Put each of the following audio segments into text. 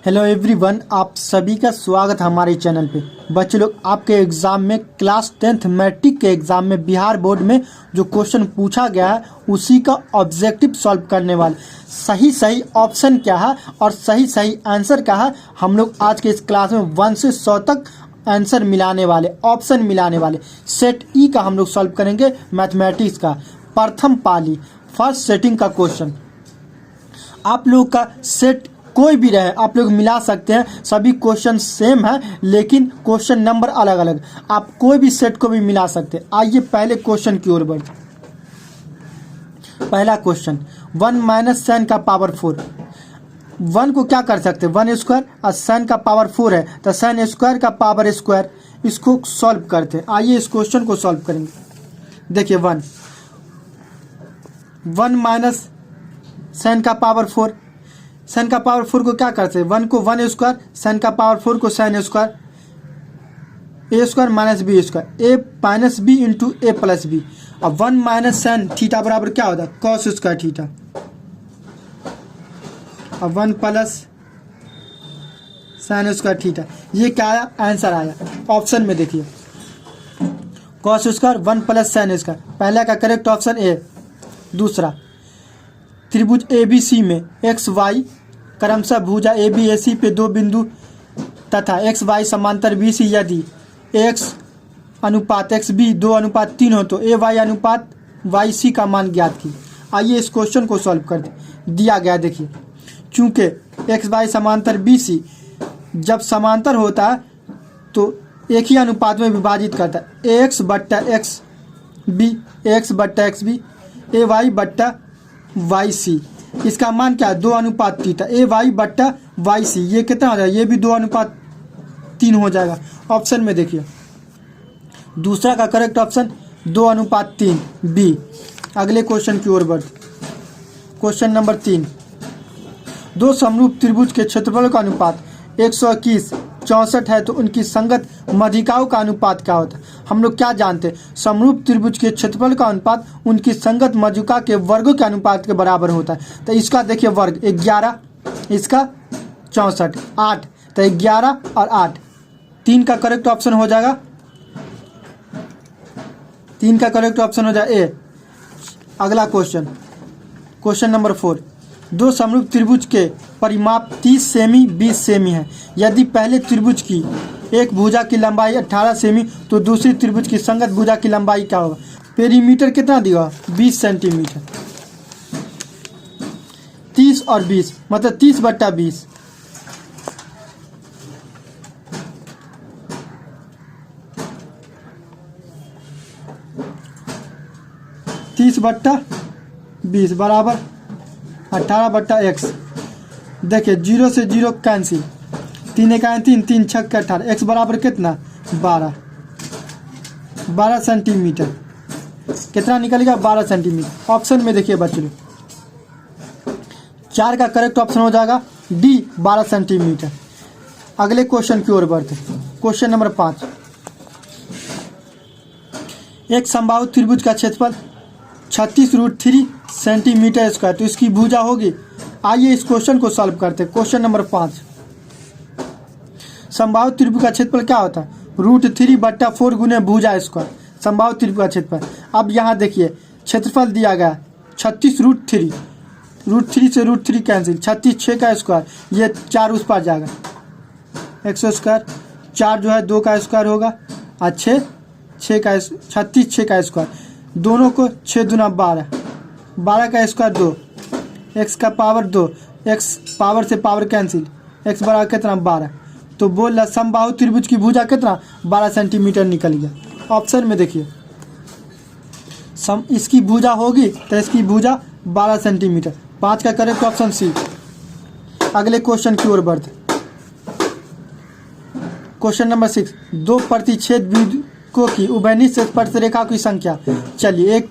Hello everyone, आप सभी का स्वागत है हमारे चैनल पे। बच्चे लोग, आपके एग्ज़ाम में क्लास 10th मैट्रिक के एग्ज़ाम में बिहार बोर्ड में जो क्वेश्चन पूछा गया है उसी का ऑब्जेक्टिव सॉल्व करने वाले सही ऑप्शन क्या है और सही आंसर क्या है, हम लोग आज के इस क्लास में 1 से 100 तक आंसर मिलाने वाले, ऑप्शन मिलाने वाले सेट ई का हम लोग सॉल्व करेंगे। मैथमेटिक्स का प्रथम पाली फर्स्ट सेटिंग का क्वेश्चन। आप लोग का सेट कोई भी रहे आप लोग मिला सकते हैं, सभी क्वेश्चन सेम है लेकिन क्वेश्चन नंबर अलग अलग। आप कोई भी सेट को भी मिला सकते हैं। आइए पहले क्वेश्चन की ओर बढ़ते। पहला क्वेश्चन 1 माइनस साइन का पावर 4। 1 को क्या कर सकते हैं, 1 स्क्वायर और साइन का पावर 4 है तो साइन स्क्वायर का पावर स्क्वायर। इसको सॉल्व करते हैं। आइए इस क्वेश्चन को सॉल्व करेंगे। देखिए 1 माइनस साइन का पावर 4, साइन का पावर 4 को क्या करते हैं, 1 को 1 स्क्वायर, साइन का पावर 4 को साइन स्क्वायर, ए स्क्वायर माइनस बी स्क्वायर, ए माइनस बी इंटू ए प्लस बी। अब 1 माइनस साइन थीटा बराबर क्या होता है, कॉस स्क्वायर थीटा। अब 1 प्लस साइन स्क्वायर थीटा, ये क्या आया, आंसर आया। ऑप्शन में देखिए cos square 1 plus sine square, पहला का करेक्ट ऑप्शन ए। दूसरा त्रिभुज ABC में एक्स वाई क्रमशः भुजा ABAC पे दो बिंदु तथा एक्स वाई समांतर BC यदि x अनुपात XB 2:3 हो तो AY अनुपात YC का मान ज्ञात की। आइए इस क्वेश्चन को सॉल्व कर दिया गया। देखिए चूंकि XY समांतर BC जब समांतर होता है तो एक ही अनुपात में विभाजित करता है, AX बट्टा XB, AX बट्टा XB, AY बट्टा YC। इसका मान क्या है, 2:3 AY बट्टा YC। ये कितना हो जाएगा, ये भी 2:3 हो जाएगा। ऑप्शन में देखिए दूसरा का करेक्ट ऑप्शन 2:3 बी। अगले क्वेश्चन की ओर बढ़ते। क्वेश्चन नंबर 3, दो समरूप त्रिभुज के क्षेत्रफल का अनुपात 121 64 है तो उनकी संगत माध्यिकाओं का अनुपात क्या होता है। हम लोग क्या जानते हैं, समरूप त्रिभुज के क्षेत्रफल का अनुपात उनकी संगत माध्यिका के वर्गों के अनुपात के बराबर होता है। तो इसका देखिए वर्ग 11, इसका 64, 8, तो 11 और 8, 3 का करेक्ट ऑप्शन हो जाएगा, 3 का करेक्ट ऑप्शन हो जाएगा ए। अगला क्वेश्चन, क्वेश्चन नंबर 4, दो समरूप त्रिभुज के परिमाप 30 सेमी 20 सेमी है। यदि पहले त्रिभुज की एक भुजा की लंबाई 18 सेमी तो दूसरी त्रिभुज की संगत भुजा की लंबाई क्या होगा। पेरीमीटर कितना दिया, 20 सेंटीमीटर। 30 और 20 मतलब 30 बट्टा 20। तीस बट्टा 20 बराबर 18 बट्टा x। देखिए 0 से 0 कैंसिल, 3 1 3, 3 6 18, x बराबर कितना 12 सेंटीमीटर। कितना निकलेगा, 12 सेंटीमीटर। ऑप्शन में देखिए बच्चों 4 का करेक्ट ऑप्शन हो जाएगा डी, 12 सेंटीमीटर। अगले क्वेश्चन की ओर बढ़ते। क्वेश्चन नंबर 5, एक समबाहु त्रिभुज का क्षेत्रफल 36√3 सेंटीमीटर स्क्वायर तो इसकी भुजा होगी। आइए इस क्वेश्चन को सॉल्व करते हैं। क्वेश्चन नंबर 5, समबाहु त्रिभुज का क्षेत्रफल क्या होता है, √3 बट्टा 4 गुने भुजा स्क्वायर, समबाहु त्रिभुज का क्षेत्रफल। अब यहाँ देखिए क्षेत्रफल दिया गया 36√3, √3 से √3 कैंसिल, 36 6 का स्क्वायर, ये 4 उस पर जाएगा, 100 स्क्वायर, 4 जो है 2 का स्क्वायर होगा और 6 का 36 6 का स्क्वायर, दोनों को 6 दूना 12, 12 का स्क्वायर 2, x का पावर 2, x पावर से पावर कैंसिल, x बराबर कितना 12। तो बोल रहा समबाहु त्रिभुज की भुजा कितना 12 सेंटीमीटर निकल गया। ऑप्शन में देखिए इसकी भुजा होगी तो इसकी भुजा 12 सेंटीमीटर। 5 का करेक्ट ऑप्शन सी। अगले क्वेश्चन की ओर बढ़ते। क्वेश्चन नंबर 6, दो प्रतिच्छेद बिंदुओं की उभयनिष्ठ स्पर्शरेखा की संख्या। चलिए एक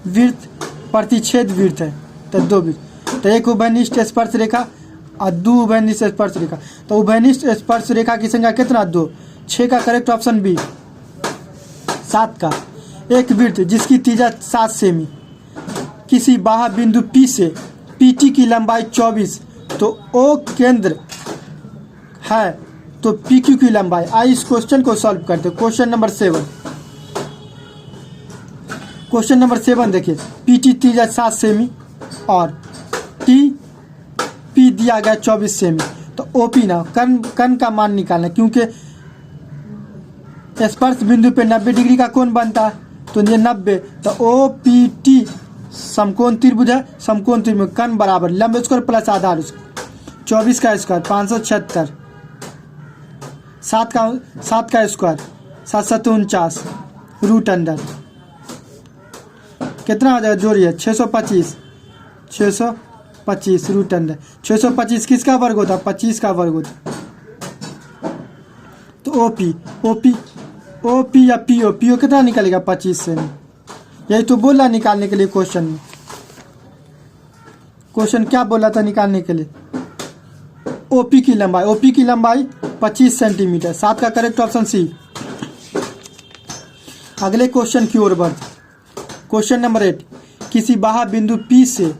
वृत्त प्रतिच्छेद वृत्त है तो 2 वृत्त, तो एक उभयनिष्ठ स्पर्श रेखा और 2 उभयनिष्ठ स्पर्श रेखा, तो उभयनिष्ठ स्पर्श रेखा की संख्या कितना 2। 6 का करेक्ट ऑप्शन बी। 7 का, एक वृत्त जिसकी त्रिज्या 7 सेमी किसी बाह्य बिंदु P से PT की लंबाई 24 तो O केंद्र है तो पी क्यू की लंबाई। आइए इस क्वेश्चन को सॉल्व करते। Question number 7। क्वेश्चन नंबर 7 देखिए, पी टी त्रिज्या 7 सेमी और टी पी दिया गया 24 सेमी। तो ओ पी ना कर्ण का मान निकालना, क्योंकि स्पर्श बिंदु पे 90 डिग्री का कोण बनता है, तो ये 90। तो ओ पी टी समकोण त्रिभुज है, समकोण त्रिभुज कर्ण बराबर लंब स्क्वायर प्लस आधार स्क्वायर 24 का स्क्वायर 576, 7 का स्क्वायर 749 रूट अंडर कितना हो जाएगा, जोड़िए 625 रूट अंडर 625 किसका वर्ग होता है, 25 का वर्ग होता। तो ओ पी या पीओ कितना निकलेगा, 25 से। यही तो बोला निकालने के लिए क्वेश्चन में। क्वेश्चन क्या बोला था निकालने के लिए, ओपी की लंबाई 25 सेंटीमीटर। 7 का करेक्ट ऑप्शन सी। अगले क्वेश्चन की ओर बढ़ते। क्वेश्चन नंबर 8, किसी बाह्य बिंदु P से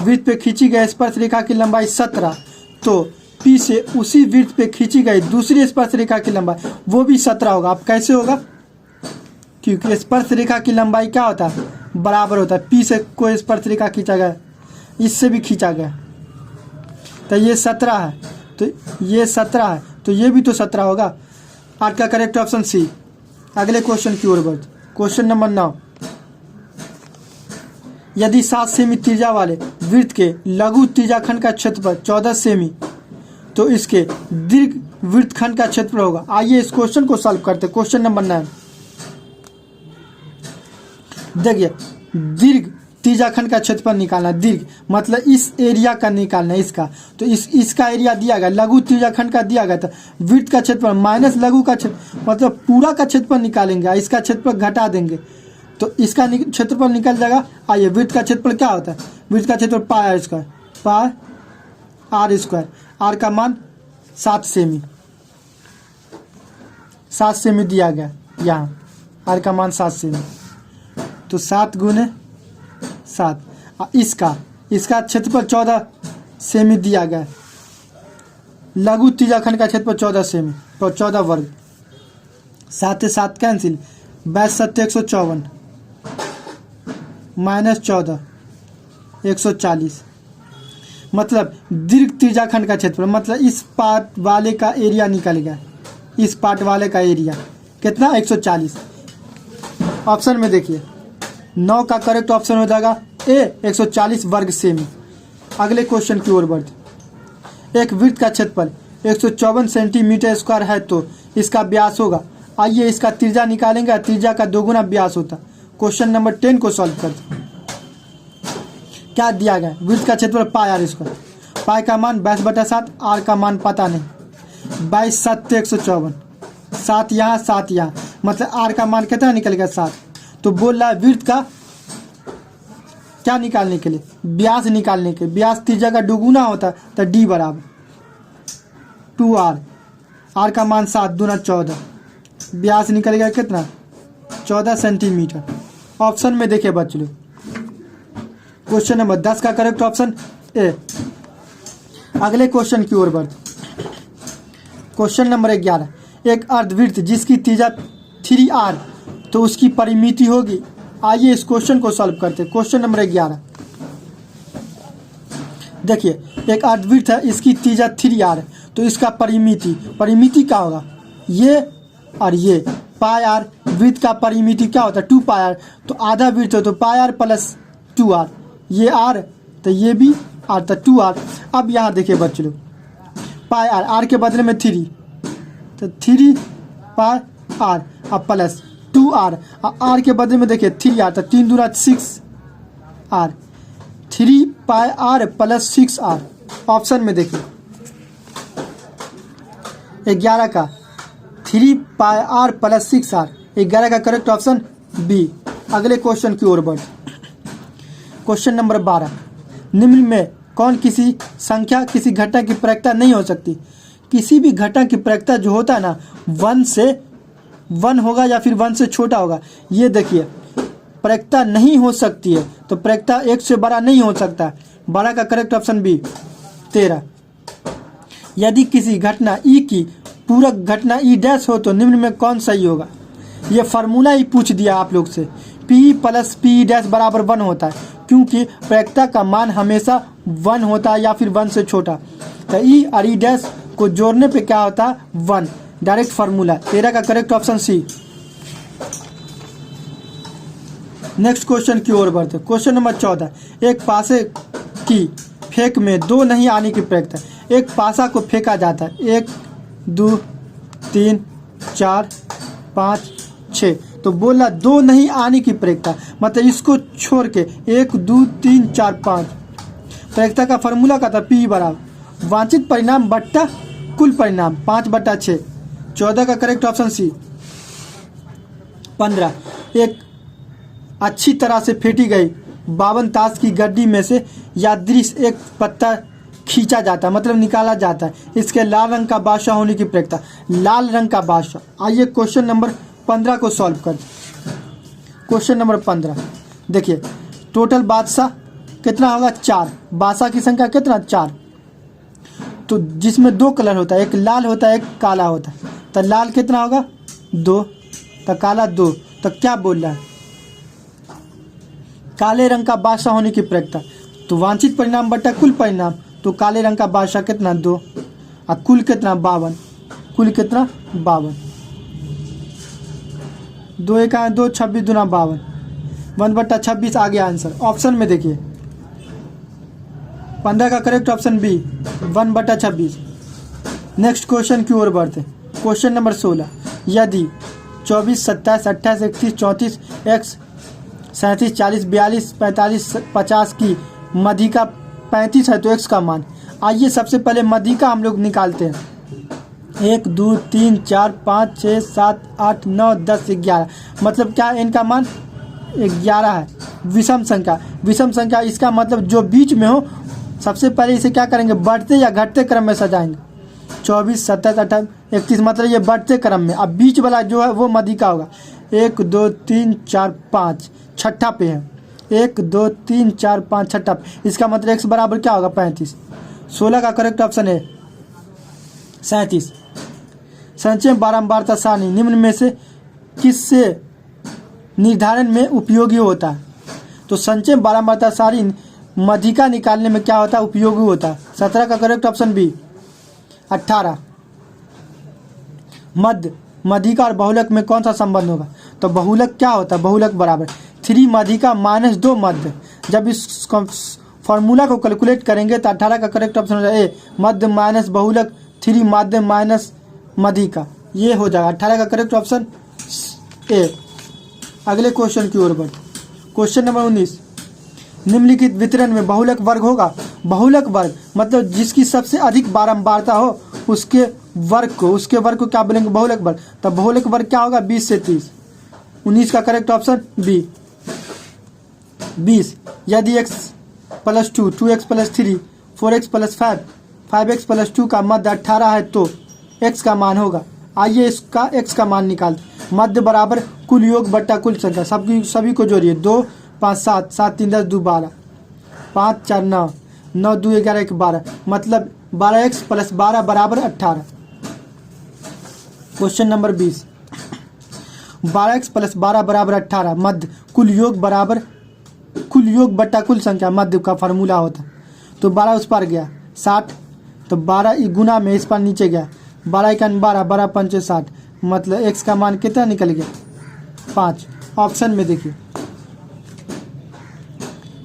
वृत्त पे खींची गई स्पर्श रेखा की लंबाई 17, तो P से उसी वृत्त पे खींची गई दूसरी स्पर्श रेखा की लंबाई वो भी 17 होगा। अब कैसे होगा, क्योंकि स्पर्श रेखा की लंबाई क्या होता है, बराबर होता है। P से कोई स्पर्श रेखा खींचा गया, इससे भी खींचा गया, तो ये 17 है, तो ये 17 है, तो ये भी तो 17 होगा। 8 का करेक्ट ऑप्शन सी। अगले क्वेश्चन की ओर बढ़ते। क्वेश्चन नंबर 9, यदि 7 सेमी त्रिज्या वाले वृत्त के लघु त्रिज्याखंड का क्षेत्रफल 14 सेमी, तो इसके दीर्घ वृत्तखंड का क्षेत्रफल होगा। आइए इस क्वेश्चन को सॉल्व करते। क्वेश्चन नंबर 9 देखिए, दीर्घ त्रिज्याखंड का क्षेत्रफल निकालना। दीर्घ मतलब इस एरिया का निकालना है, इसका। तो इसका एरिया दिया गया, लघु त्रिज्याखंड का दिया गया था, वृत्त का क्षेत्रफल माइनस लघु का क्षेत्र मतलब पूरा का क्षेत्रफल निकालेंगे, इसका क्षेत्रफल घटा देंगे तो इसका क्षेत्रफल निकल जाएगा। आइए वृत्त का क्षेत्रफल क्या होता है, वृत्त का क्षेत्रफल पाई आर स्क्वायर। आर का मान 7 सेमी, 7 सेमी दिया गया यहाँ, आर का मान 7 सेमी, तो 7 गुने 7। इसका क्षेत्रफल 14 सेमी दिया गया, लघु त्रिज्याखंड का क्षेत्रफल 14 सेमी, तो 14 वर्ग। 7 से 7 कैंसिल, 22 7 154 माइनस 14 140, मतलब दीर्घ त्रिज्याखंड का क्षेत्रफल मतलब इस पार्ट वाले का एरिया निकल गया, इस पार्ट वाले का एरिया कितना 140। ऑप्शन में देखिए 9 का करेक्ट ऑप्शन हो जाएगा ए 140 वर्ग सेमी। अगले क्वेश्चन की ओर बढ़ते। एक वृत्त का क्षेत्रफल 154 सेंटीमीटर स्क्वायर है, तो इसका व्यास होगा। आइए इसका त्रिज्या निकालेंगे, त्रिज्या का 2 गुना व्यास होता। क्वेश्चन नंबर 10 को सॉल्व करते। क्या दिया गया, वृत्त का क्षेत्रफल पाई आर स्क्वायर, पाई का मान 22/7, आर का मान पता नहीं, 22 7 154, 7 यहाँ 7 यहाँ, मतलब आर का मान कितना निकलेगा 7। तो बोल रहा है वृत्त का क्या निकालने के लिए, व्यास निकालने के। व्यास त्रिज्या का 2 गुना होता है, तो डी बराबर 2r, आर का मान 7 दूना 14, व्यास निकलेगा कितना 14 सेंटीमीटर। ऑप्शन में देखिए बच्चों, क्वेश्चन नंबर 10 का करेक्ट ऑप्शन ए। अगले क्वेश्चन की ओर बढ़ते। क्वेश्चन नंबर 11, एक अर्धवृत्त जिसकी त्रिज्या 3r, तो उसकी परिमिति होगी। आइए इस क्वेश्चन को सॉल्व करते। क्वेश्चन नंबर 11 देखिए, एक अर्धवृत्त है, इसकी त्रिज्या 3r, तो इसका परिमिति क्या होगा, ये और ये पाई आर। वृत्त का परिमिति क्या होता है 2 पाई आर, तो आधा वृत्त हो तो पाई आर प्लस 2r, ये r तो ये भी r, तो 2r। अब यहाँ देखिए बच्चों लोग, पाई आर, आर के बदले में 3, तो 3 पाई आर अब प्लस 2r, आर के बदले में देखिए 3r, तो 3 दूना 6r, 3 pi are plus 6r। Option में देखिए 11 का 3 पाई आर प्लस 6r, 11 का करेक्ट ऑप्शन बी। अगले क्वेश्चन की ओर बढ़। क्वेश्चन नंबर 12, निम्न में कौन किसी संख्या किसी घटना की प्रायिकता नहीं हो सकती। किसी भी घटना की प्रायिकता जो होता है ना 1 से 1 होगा या फिर 1 से छोटा होगा। ये देखिए प्रायिकता नहीं हो सकती है, तो प्रायिकता 1 से बड़ा नहीं हो सकता। 12 का करेक्ट ऑप्शन बी 13। यदि किसी घटना ई की पूरक घटना ई डैश हो तो निम्न में कौन सही होगा। ये फार्मूला ही पूछ दिया आप लोग से। पी प्लस पी डैश बराबर 1 होता है, क्योंकि प्रायिकता का मान हमेशा 1 होता है या फिर 1 से छोटा। तो ई और ई डैश को जोड़ने पे क्या होता है 1, डायरेक्ट फार्मूला। 13 का correct option C. Next question की ओर बढ़ते। क्वेश्चन नंबर 14, एक पासे की फेंक में 2 नहीं आने की प्रायिकता। एक पासा को फेंका जाता है 1 2 3 4 5 6, तो बोला 2 नहीं आने की प्रायिकता, मतलब इसको छोड़ के 1 2 3 4 5। प्रायिकता का फार्मूला का था पी बराबर वांछित परिणाम बट्टा कुल परिणाम 5/6। 14 का करेक्ट ऑप्शन सी। 15, एक अच्छी तरह से फेंटी गई 52 ताश की गड्डी में से यादृश एक पत्ता खींचा जाता है, मतलब निकाला जाता है। इसके लाल रंग का बादशाह होने की प्रायिकता, लाल रंग का बादशाह। आइए क्वेश्चन नंबर 15 को सॉल्व कर। क्वेश्चन नंबर 15 देखिए, टोटल बादशाह कितना होगा 4, बादशाह की संख्या कितना 4, तो जिसमें 2 कलर होता है, एक लाल होता है एक काला होता है। तो लाल कितना होगा 2, तो काला 2। तो क्या बोल रहा है, काले रंग का बादशाह होने की प्रायिकता, तो वांछित परिणाम बट्टा कुल परिणाम, तो काले रंग का बादशाह कितना 2 और कुल कितना 52, कुल कितना 52। 2 1 2 26 दूना 52, 1/26 आ गया आंसर। ऑप्शन में देखिए 15 का correct option B 1/26। Next question की ओर बढ़ते। क्वेश्चन नंबर 16, यदि 24 27 28 31 34 x 37 40 42 45 50 की मध्यिका 35 है तो x का मान। आइए सबसे पहले मध्यिका हम लोग निकालते हैं। 1 2 3 4 5 6 7 8 9 10 11, मतलब क्या इनका मान 11 है। विषम संख्या, विषम संख्या इसका मतलब जो बीच में हो, सबसे पहले इसे क्या करेंगे बढ़ते या घटते क्रम में सजाएंगे। 24 27 28 31, मतलब ये बढ़ते क्रम में, अब बीच वाला जो है वो मध्यिका होगा। 1 2 3 4 5 छठा पे है, 1 2 3 4 5 छठा पे, इसका मतलब x बराबर क्या होगा 35। 16 का करेक्ट ऑप्शन है 37। संचय बारंबारता सारणी निम्न में से किससे निर्धारण में उपयोगी होता है। तो संचय बारंबारता सारणी मध्यिका निकालने में क्या होता है उपयोगी होता है। 17 का करेक्ट ऑप्शन बी। 18, मध्य मध्यिका और बहुलक में कौन सा संबंध होगा। तो बहुलक क्या होता है, बहुलक बराबर 3 मध्यिका -2 मध्य। जब इस फॉर्मूला को कैलकुलेट करेंगे तो 18 का करेक्ट ऑप्शन है ए, मध्य माइनस बहुलक 3 माध्य माइनस मध्यिका, ये हो जाएगा 18 का करेक्ट ऑप्शन ए। अगले क्वेश्चन की ओर बढ़। क्वेश्चन नंबर 19, निम्नलिखित वितरण में बहुलक वर्ग होगा। बहुलक वर्ग मतलब जिसकी सबसे अधिक बारंबारता हो उसके वर्ग को क्या बोलेंगे बहुलक वर्ग। तब बहुलक वर्ग क्या होगा 20 से 30। 19 का करेक्ट ऑप्शन बी 20। यदि x + 2 2x + 3 4x + 5 5x + 2 का मध्य 18 है तो x का मान होगा। आइए इसका x का मान निकालते। मध्य बराबर कुल योग बट्टा कुल संख्या, सभी को जोड़िए। 2 5 7 7 3 10 2 12 5 4 9 9 2 11 1 12, मतलब 12x + 12 बराबर 18। क्वेश्चन नंबर 20, 12x + 12 बराबर 18, मध्य कुल योग बराबर कुल योग बट्टा कुल संख्या, मध्य का फार्मूला होता। तो 12 उस पर गया 60, तो 12 गुना में इस पर नीचे गया 12 × 12 12 5 60, मतलब x का मान कितना निकल गया 5। ऑप्शन में देखिए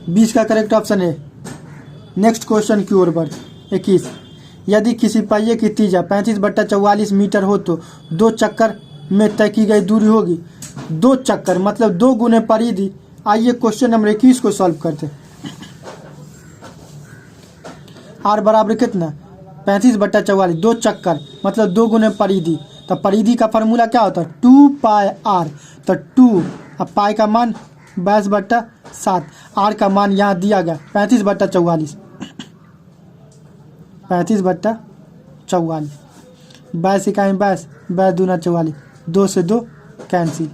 20 का करेक्ट ऑप्शन है। नेक्स्ट क्वेश्चन की ओर बढ़। 21, यदि किसी पहिए की त्रिज्या 35/44 मीटर हो तो 2 चक्कर में तय की गई दूरी होगी। 2 चक्कर मतलब 2 गुने परिधि। आइए क्वेश्चन नंबर 21 को सॉल्व करते। r बराबर कितना 35/44, 2 चक्कर मतलब 2 गुने परिधि। तो परिधि का फार्मूला क्या होता है 2πr। तो 2 अब पाई का मान 22/7, r का मान यहाँ दिया गया 35/44। 35/44, 22 इकाई 22 22 दूना 44, 2 से 2 कैंसिल,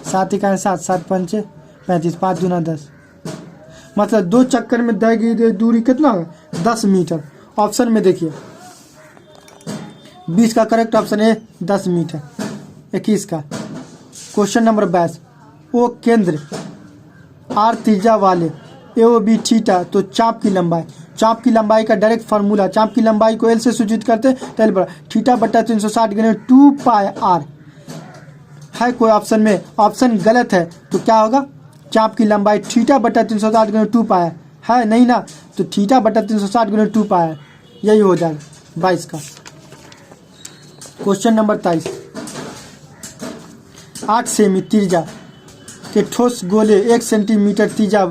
7 इकाई 7 7 पंचे 35, 5 दूना 10, मतलब 2 चक्कर में दी गई दूरी कितना होगा 10 मीटर। ऑप्शन में देखिए 20 का करेक्ट ऑप्शन ए 10 मीटर। 21 का क्वेश्चन नंबर 22, ओ केंद्र आर त्रिज्या वाले ए ओ बी थीटा तो चाप की लंबाई का डायरेक्ट फार्मूला, चाप की लंबाई को एल से सूचित करते तो एल बड़ा थीटा बट्टा 360 गुने 2 पाई आर है। कोई ऑप्शन में ऑप्शन गलत है तो क्या होगा, चाप की लंबाई थीटा बट्टा 360 गुने 2 पाई है नहीं ना, तो थीटा बट्टा 360 गुने 2 पाई यही हो जाएगा 22 का। क्वेश्चन नंबर 23, 8 सेमी त्रिज्या के ठोस गोले 1 सेंटीमीटर त्रिज्या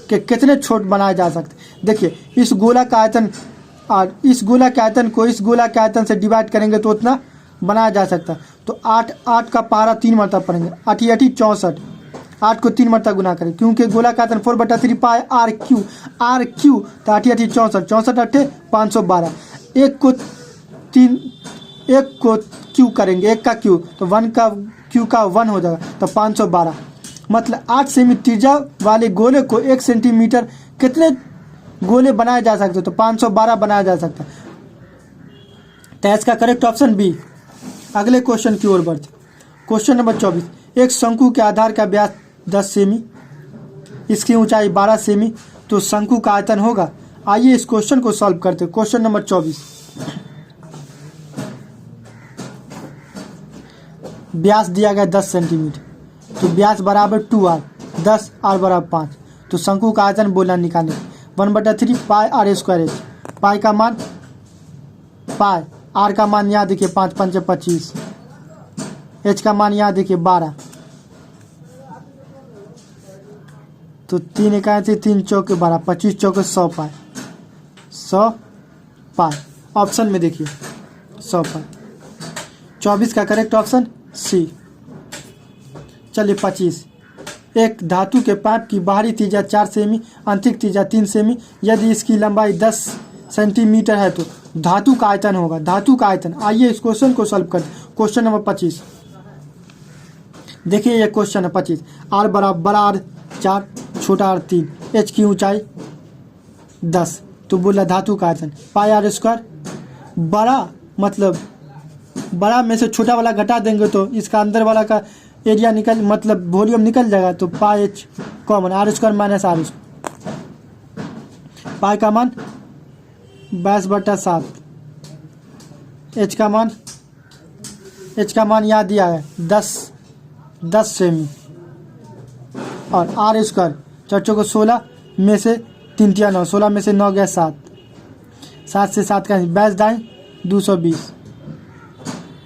के कितने छोट बनाए जा सकते। देखिए इस गोला का आयतन और इस गोला के आयतन को इस गोला के आयतन से डिवाइड करेंगे तो उतना बनाया जा सकता है। तो 8 का पारा 3 मरतबा पढ़ेंगे, 8 × 8 64, 8 को 3 मरतबा गुना करें क्योंकि गोला का आयतन 4/3 पाई आर क्यू तो 8 × 8 64, 64 8 512, एक को क्यू करेंगे, एक का क्यू तो 1 का क्यू का 1 हो जाएगा तो 512, मतलब 8 सेमी त्रिज्या वाले गोले को 1 सेंटीमीटर कितने गोले बनाए जा सकते, तो 512 बनाया जा सकता है। तो इसका करेक्ट ऑप्शन बी। अगले क्वेश्चन की ओर बढ़ते। क्वेश्चन नंबर 24, एक शंकु के आधार का व्यास 10 सेमी, इसकी ऊंचाई 12 सेमी, तो शंकु का आयतन होगा। आइए इस क्वेश्चन को सॉल्व करते। क्वेश्चन नंबर 24, व्यास दिया गया 10 सेंटीमीटर, तो व्यास बराबर 2r, 10 r बराबर 5, तो शंकु का आयतन बोलना निकालें 1/3 पाई r स्क्वायर एच, पाई का मान पाई, r का मान यहाँ देखिए 5 × 5 = 25, h का मान यहाँ देखिए 12, तो 3 इकाई से 3 चौके 12, 25 चौके 100 पाई, 100 पाई ऑप्शन में देखिए 100 पाई। 24 का करेक्ट ऑप्शन सी। चलिए 25, एक धातु के पाइप की बाहरी त्रिज्या 4 सेमी, आंतरिक त्रिज्या 3 सेमी, यदि इसकी लंबाई 10 सेंटीमीटर है तो धातु का आयतन होगा। धातु का आयतन, आइए इस क्वेश्चन को सॉल्व करते। क्वेश्चन नंबर 25, देखिए ये क्वेश्चन है 25, r बराबर बड़ा r 4, छोटा r 3, h की ऊंचाई 10, तो बोला धातु का आयतन पाई r स्क्वायर, बड़ा मतलब बड़ा में से छोटा वाला घटा देंगे तो इसका अंदर वाला का एरिया निकल मतलब वॉल्यूम निकल जाएगा, तो pi h common r square minus r square, pi का मान 22/7, h का मान याद दिया है 10 सेमी, और r स्क्वायर 4 को 16 में से 3 × 9, 16 में से 9 गया 7, 7 से 7 का 22 दाएँ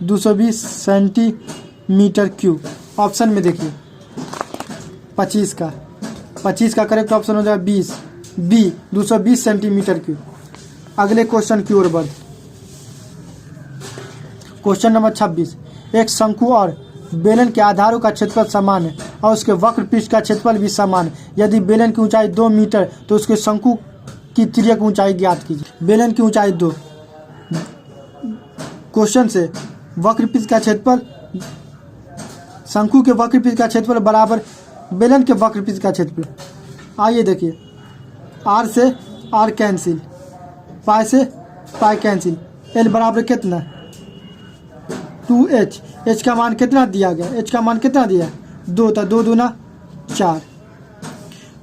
220 सेंटीमीटर क्यूब। ऑप्शन में देखिए 25 का करेक्ट ऑप्शन हो जाएगा 20 बी 220 सेंटीमीटर क्यूब। अगले क्वेश्चन की ओर बढ़। क्वेश्चन नंबर 26, एक शंकु और बेलन के आधारों का क्षेत्रफल समान है और उसके वक्र पृष्ठ का क्षेत्रफल भी समान है। यदि बेलन की ऊंचाई 2 मीटर तो उसके शंकु की तिर्यक ऊंचाई ज्ञात कीजिए। बेलन की ऊंचाई 2, क्वेश्चन से वक्र पृष्ठ का क्षेत्रफल, शंकु के वक्र पृष्ठ का क्षेत्रफल बराबर बेलन के वक्र पृष्ठ का क्षेत्रफल। आइए देखिए, r से r कैंसिल, पाई से पाई कैंसिल, l बराबर कितना 2h, h का मान कितना दिया गया, h का मान कितना दिया 2, तो 2 दूना 4,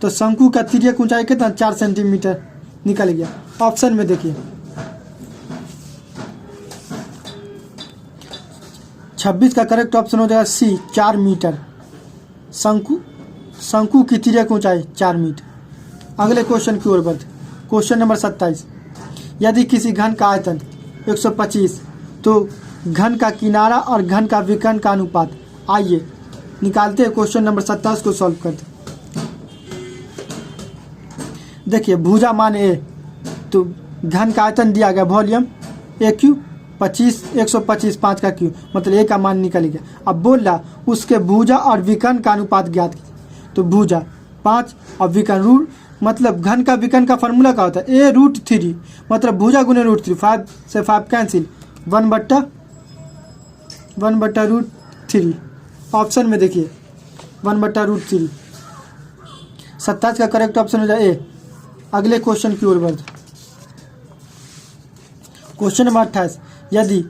तो शंकु का तिर्यक ऊंचाई कितना 4 सेंटीमीटर निकल गया। ऑप्शन में देखिए 26 का करेक्ट ऑप्शन हो जाएगा सी 4 मीटर। शंकु की तिर्यक ऊंचाई 4 मीटर। अगले क्वेश्चन की ओर बढ़ते। क्वेश्चन नंबर 27, यदि किसी घन का आयतन 125 तो घन का किनारा और घन का विकर्ण का अनुपात। आइए निकालते हैं, क्वेश्चन नंबर 27 को सॉल्व करते। देखिए भुजा मान ए, तो घन का आयतन दिया गया वॉल्यूम ए क्यू 25 125 5 का क्यू, मतलब ए का मान निकल गया। अब बोल रहा उसके भुजा और विकर्ण का अनुपात ज्ञात कीजिए, तो भुजा 5 और विकर्ण रूट, मतलब घन का विकर्ण का फार्मूला क्या होता है a√3, मतलब भुजा गुने √3, 5 से 5 कैंसिल 1/√3। ऑप्शन में देखिए 1/√3। 27 का करेक्ट ऑप्शन हो जाए ए। अगले क्वेश्चन की ओर बढ़ते। क्वेश्चन नंबर 28, यदि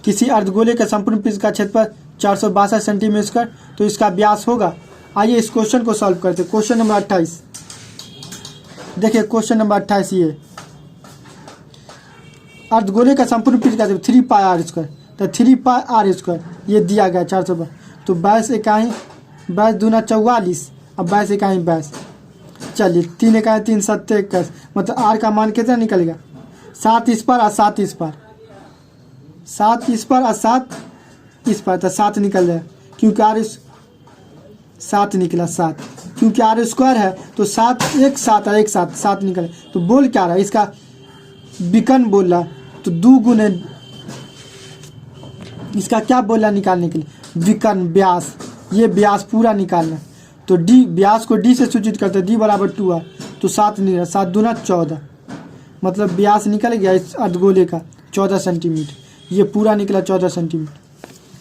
किसी अर्धगोले के संपूर्ण पृष्ठ का क्षेत्रफल 462 सेंटीमीटर स्क्वायर, तो इसका व्यास होगा। आइए इस क्वेश्चन को सॉल्व करते हैं। क्वेश्चन नंबर 28 देखिए, क्वेश्चन नंबर 28 ये अर्धगोले का संपूर्ण पृष्ठ का 3 पाई आर स्क्वायर, तो 3 पाई आर स्क्वायर ये दिया गया 400, तो 22 इकाई 22 दूना 44, अब 22 इकाई 22, चलिए 3 इकाई 3 7 21, मतलब आर का मान कितना निकलेगा 7 इस पर और 7 इस पर, 7 इस पर और 7 इस पर, तो 7 निकल जाए क्योंकि आर 7 निकला 7, क्योंकि आर स्क्वायर है तो 7 एक 7 और एक 7 7 निकले। तो बोल क्या रहा है, इसका विकर्ण बोल रहा, तो 2 गुने इसका क्या बोल रहा निकालने के लिए, विकर्ण व्यास, ये व्यास पूरा निकालना है। तो डी व्यास को डी से सूचित करते हैं, डी बराबर 2 है, तो 7 निकला, 7 दूना 14, मतलब व्यास निकल गया इस अर्धगोले का 14 सेंटीमीटर, ये पूरा निकला 14 सेंटीमीटर।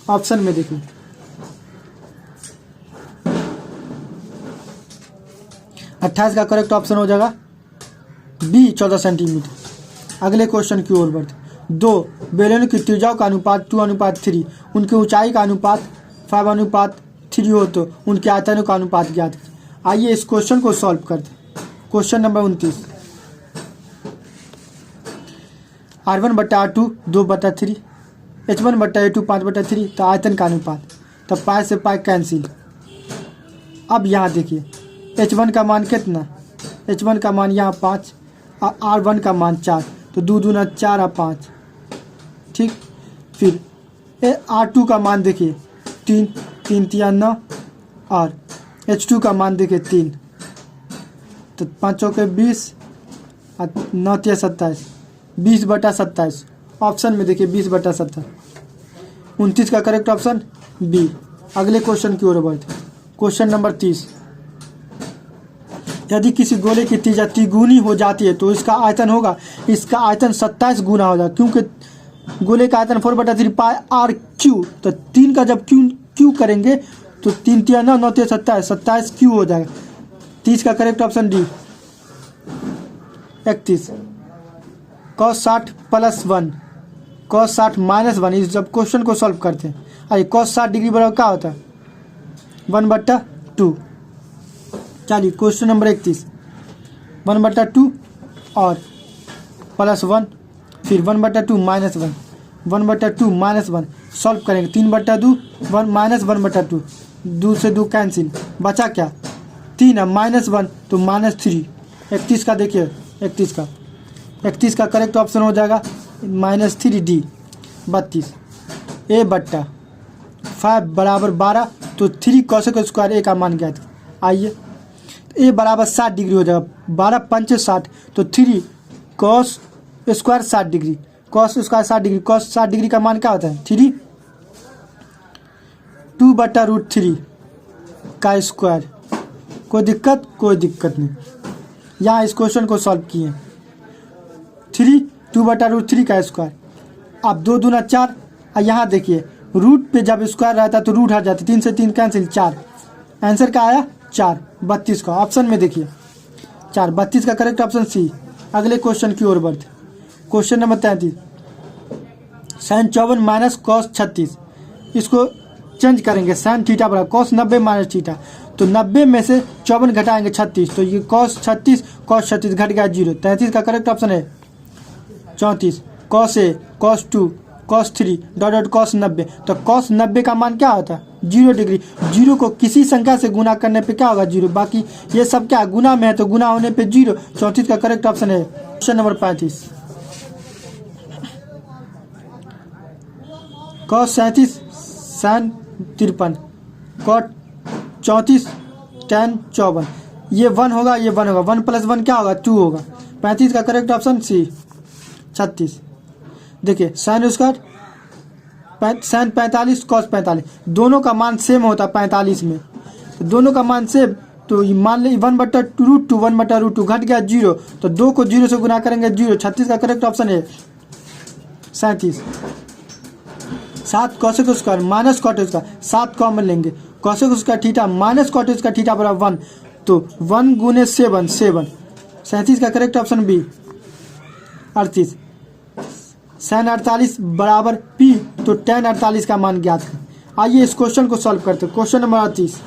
ऑप्शन में देखिए 28 का करेक्ट ऑप्शन हो जाएगा बी 14 सेंटीमीटर। अगले क्वेश्चन की ओर बढ़ते। 2 बेलनों की त्रिज्याओं का अनुपात 2:3, उनकी ऊंचाई का अनुपात 5:3 हो तो उनके आयतनों का अनुपात ज्ञात है। आइए इस क्वेश्चन को सॉल्व करते हैं। क्वेश्चन नंबर 29, R1/R2 2/3, H1/A2 5/3, तो आयतन का अनुपात, तो पाई से पाई कैंसिल। अब यहाँ देखिए H1 का मान कितना, H1 का मान यहाँ 5 और R1 का मान 4, तो 2 दूना 4 और 5, ठीक। फिर R2 का मान देखिए 3 3 तिया 9 और H2 का मान देखिए 3, तो 5 चौके 20 और 9 तिया 27, 20/27। ऑप्शन में देखिए 20/27। 29 का करेक्ट ऑप्शन बी। अगले क्वेश्चन की ओर बढ़ते। क्वेश्चन नंबर 30, यदि किसी गोले की त्रिज्या त्रिगुनी हो जाती है तो इसका आयतन होगा, इसका आयतन 27 गुना हो जाएगा, क्योंकि गोले का आयतन 4/3 पाई आर क्यू, तो 3 का जब क्यू करेंगे तो 3 तिया 9 9 तिया 27, 27 क्यू हो जाएगा। 30 का correct option D. 31 cos 60 + 1 cos 60 - 1, इस जब क्वेश्चन को सॉल्व करते हैं, आइए cos 60 डिग्री बराबर क्या होता है 1/2। चलिए क्वेश्चन नंबर 31, 1/2 और +1, फिर 1/2 - 1, 1/2 - 1 सॉल्व करेंगे, 3/2 1 -1/2, 2 से 2 कैंसिल, बचा क्या 3 है, -1 तो -3। 31 का देखिए 31 का करेक्ट ऑप्शन हो जाएगा -3D। 32 A/5 बराबर 12, तो 3 cosec स्क्वायर A का मान ज्ञात। आइए A बराबर 60 डिग्री हो जाएगा, 12 5 60, तो 3 cos square 60 degree, cos square 60 degree, cos 60 degree का मान क्या होता है 3, 2/√3 का स्क्वायर। कोई दिक्कत नहीं। यहाँ इस क्वेश्चन को सॉल्व किए, 3 2/√3 का स्क्वायर। अब 2 दूना 4, और यहाँ देखिए रूट पे जब स्क्वायर रहता है तो रूट हट जाता है, 3 से 3 कैंसिल, 4। आंसर का आया 4। 32 का ऑप्शन में देखिए 4, 32 का करेक्ट ऑप्शन सी। अगले क्वेश्चन की ओर बढ़ते। क्वेश्चन नंबर 33, sin 54 - cos 36, इसको चेंज करेंगे, sin थीटा बराबर cos 90 - थीटा, तो 90 में से 54 घटाएंगे 36, तो ये cos 36 घट गया 0। 33 का करेक्ट ऑप्शन है 34, cos A cos 2 cos 3 dot cos 90, तो cos 90 का मान क्या होता है 0 डिग्री। 0 को किसी संख्या से गुना करने पे क्या होगा 0, बाकी ये सब क्या गुना में है तो गुना होने पे 0। 34 का करेक्ट ऑप्शन है। Question number 35, cos 37 sin 53 cot 34 tan 54, ये 1 होगा, ये 1 होगा, 1 + 1 क्या होगा 2 होगा। 35 का करेक्ट ऑप्शन सी। 36 देखिए sin स्क्वायर sin 45 cos 45, दोनों का मान सेम होता है 45 में, तो दोनों का मान सेम, तो मान ली 1/√2 1/√2 घट गया 0, तो 2 को 0 से गुना करेंगे 0। 36 का करेक्ट ऑप्शन है 37। 7 cosec square minus cot square, 7 common लेंगे, cosec square theta minus cot square theta बराबर 1, तो 1 गुने 7 7। 37 का करेक्ट ऑप्शन बी। 38 sin 48 बराबर P तो tan 48 का मान ज्ञात करें। आइए इस क्वेश्चन को सॉल्व करते हैं। क्वेश्चन नंबर 38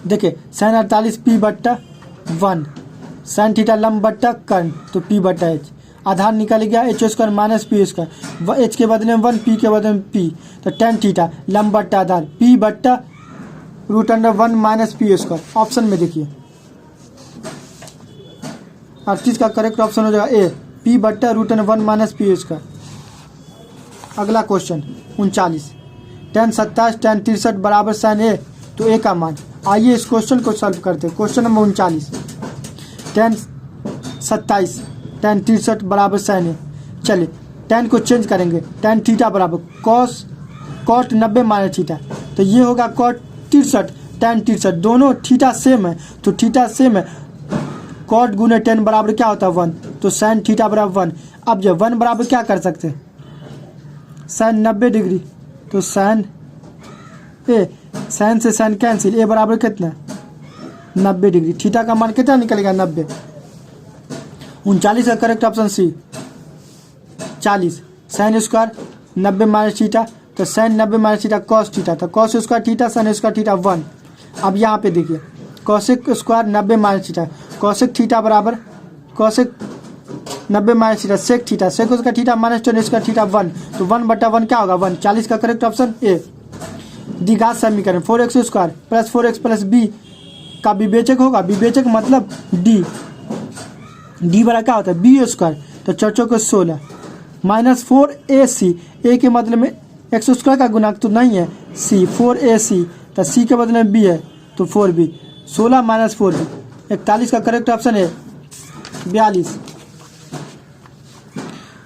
देखिए, sin 48 p/1, sin थीटा लंब बट्टा कर्ण, तो p/h। आधार निकल गया h² माइनस p², h के बदले में 1, p के बदले में p, तो tan थीटा लंब बट्टा आधार p/√1 माइनस p²। ऑप्शन में देखिए 38 का करेक्ट ऑप्शन हो जाएगा ए, p/√1 माइनस p²। अगला क्वेश्चन 39, tan 27 tan 63 बराबर sin a, तो a का मान। आइए इस क्वेश्चन को सॉल्व करते हैं। क्वेश्चन नंबर 39, tan 27 tan 63 बराबर sin a। चलिए tan को चेंज करेंगे, tan थीटा बराबर cot 90 माइनस थीटा, तो ये होगा cot 63 tan 63, दोनों थीटा सेम है तो थीटा सेम है, cot गुने tan बराबर क्या होता है 1, तो sin थीटा बराबर 1। अब जब 1 बराबर क्या कर सकते हैं, sin 90 डिग्री, तो sin ए, sin से sin कैंसिल, ए बराबर कितना 90 डिग्री, थीटा का मान कितना निकलेगा 90। 39 का correct option C 40, sin square 90 minus theta, तो sin 90 minus theta cos theta, तो cos square theta sin square theta 1। अब यहाँ पे देखिए cosec square 90 minus theta, cosec theta बराबर cosec 90 minus theta sec theta, sec उसका theta minus tan square theta 1, तो 1/1 क्या होगा 1। 40 का करेक्ट ऑप्शन ए। द्विघात समीकरण 4x square plus 4x plus B का विवेचक होगा, विवेचक मतलब डी बड़ा क्या होता है बी स्क्वायर, तो 4 को 16 माइनस 4ac, ए के बदले में एक्स स्क्वायर का गुणक तो नहीं है सी, 4ac, तो सी के बदले में बी है तो 4b, 16 माइनस 4b। 41 का करेक्ट ऑप्शन है 42।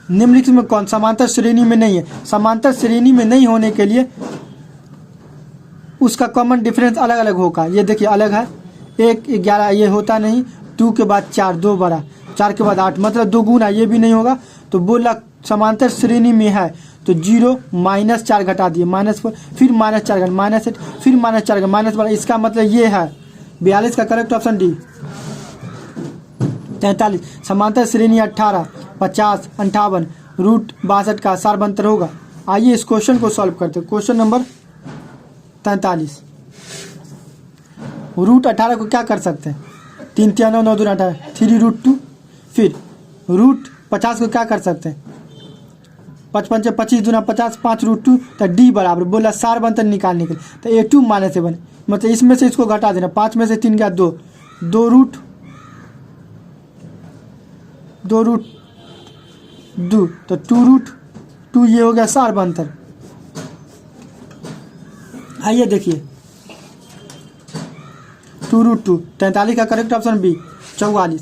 निम्नलिखित में कौन समांतर श्रेणी में नहीं है। समांतर श्रेणी में नहीं होने के लिए उसका कॉमन डिफरेंस अलग अलग होगा। ये देखिए अलग है, 1 11 ये होता नहीं, 2 के बाद 4 2 बड़ा, 4 के बाद 8 मतलब 2 गुना, ये भी नहीं होगा। तो बोला समांतर श्रेणी में है तो 0 माइनस 4 घटा दिए -4, फिर -4 -8, फिर -4 -12, इसका मतलब ये है 42 का करेक्ट ऑप्शन डी। 43 समांतर श्रेणी 18 50 58 √62 का सारबंतर होगा। आइए इस क्वेश्चन को सॉल्व करते हैं। क्वेश्चन नंबर 43, √18 को क्या कर सकते हैं 3 3 9 9 2 18 3√2, फिर √50 को क्या कर सकते हैं 55 से 25 दूना 50 5√2, तो डी बराबर बोला सारबंतर निकालने के लिए, तो a2 माइनस a1 मतलब इसमें से इसको घटा देना, 5 में से 3 गया 2 2√2, तो 2√2 ये हो गया सारबंतर। आइए देखिए 2√2, 43 का करेक्ट ऑप्शन बी। 44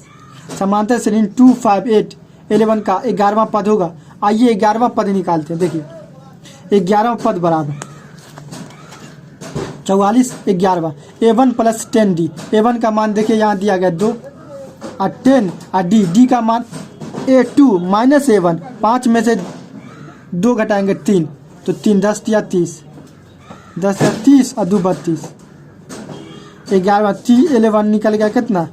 समांतर श्रेणी 2 5 8 11 का 11वां पद होगा। आइए 11वां पद निकालते हैं। देखिए 11वां पद बराबर 44 11वां a1 प्लस 10d, a1 का मान देखिए यहाँ दिया गया 2 और 10 और डी का मान a2 माइनस a1, 5 में से 2 घटाएंगे 3, तो 3 10 या 30, 10 या 30 और 2 32, 11वां 11 निकल गया कितना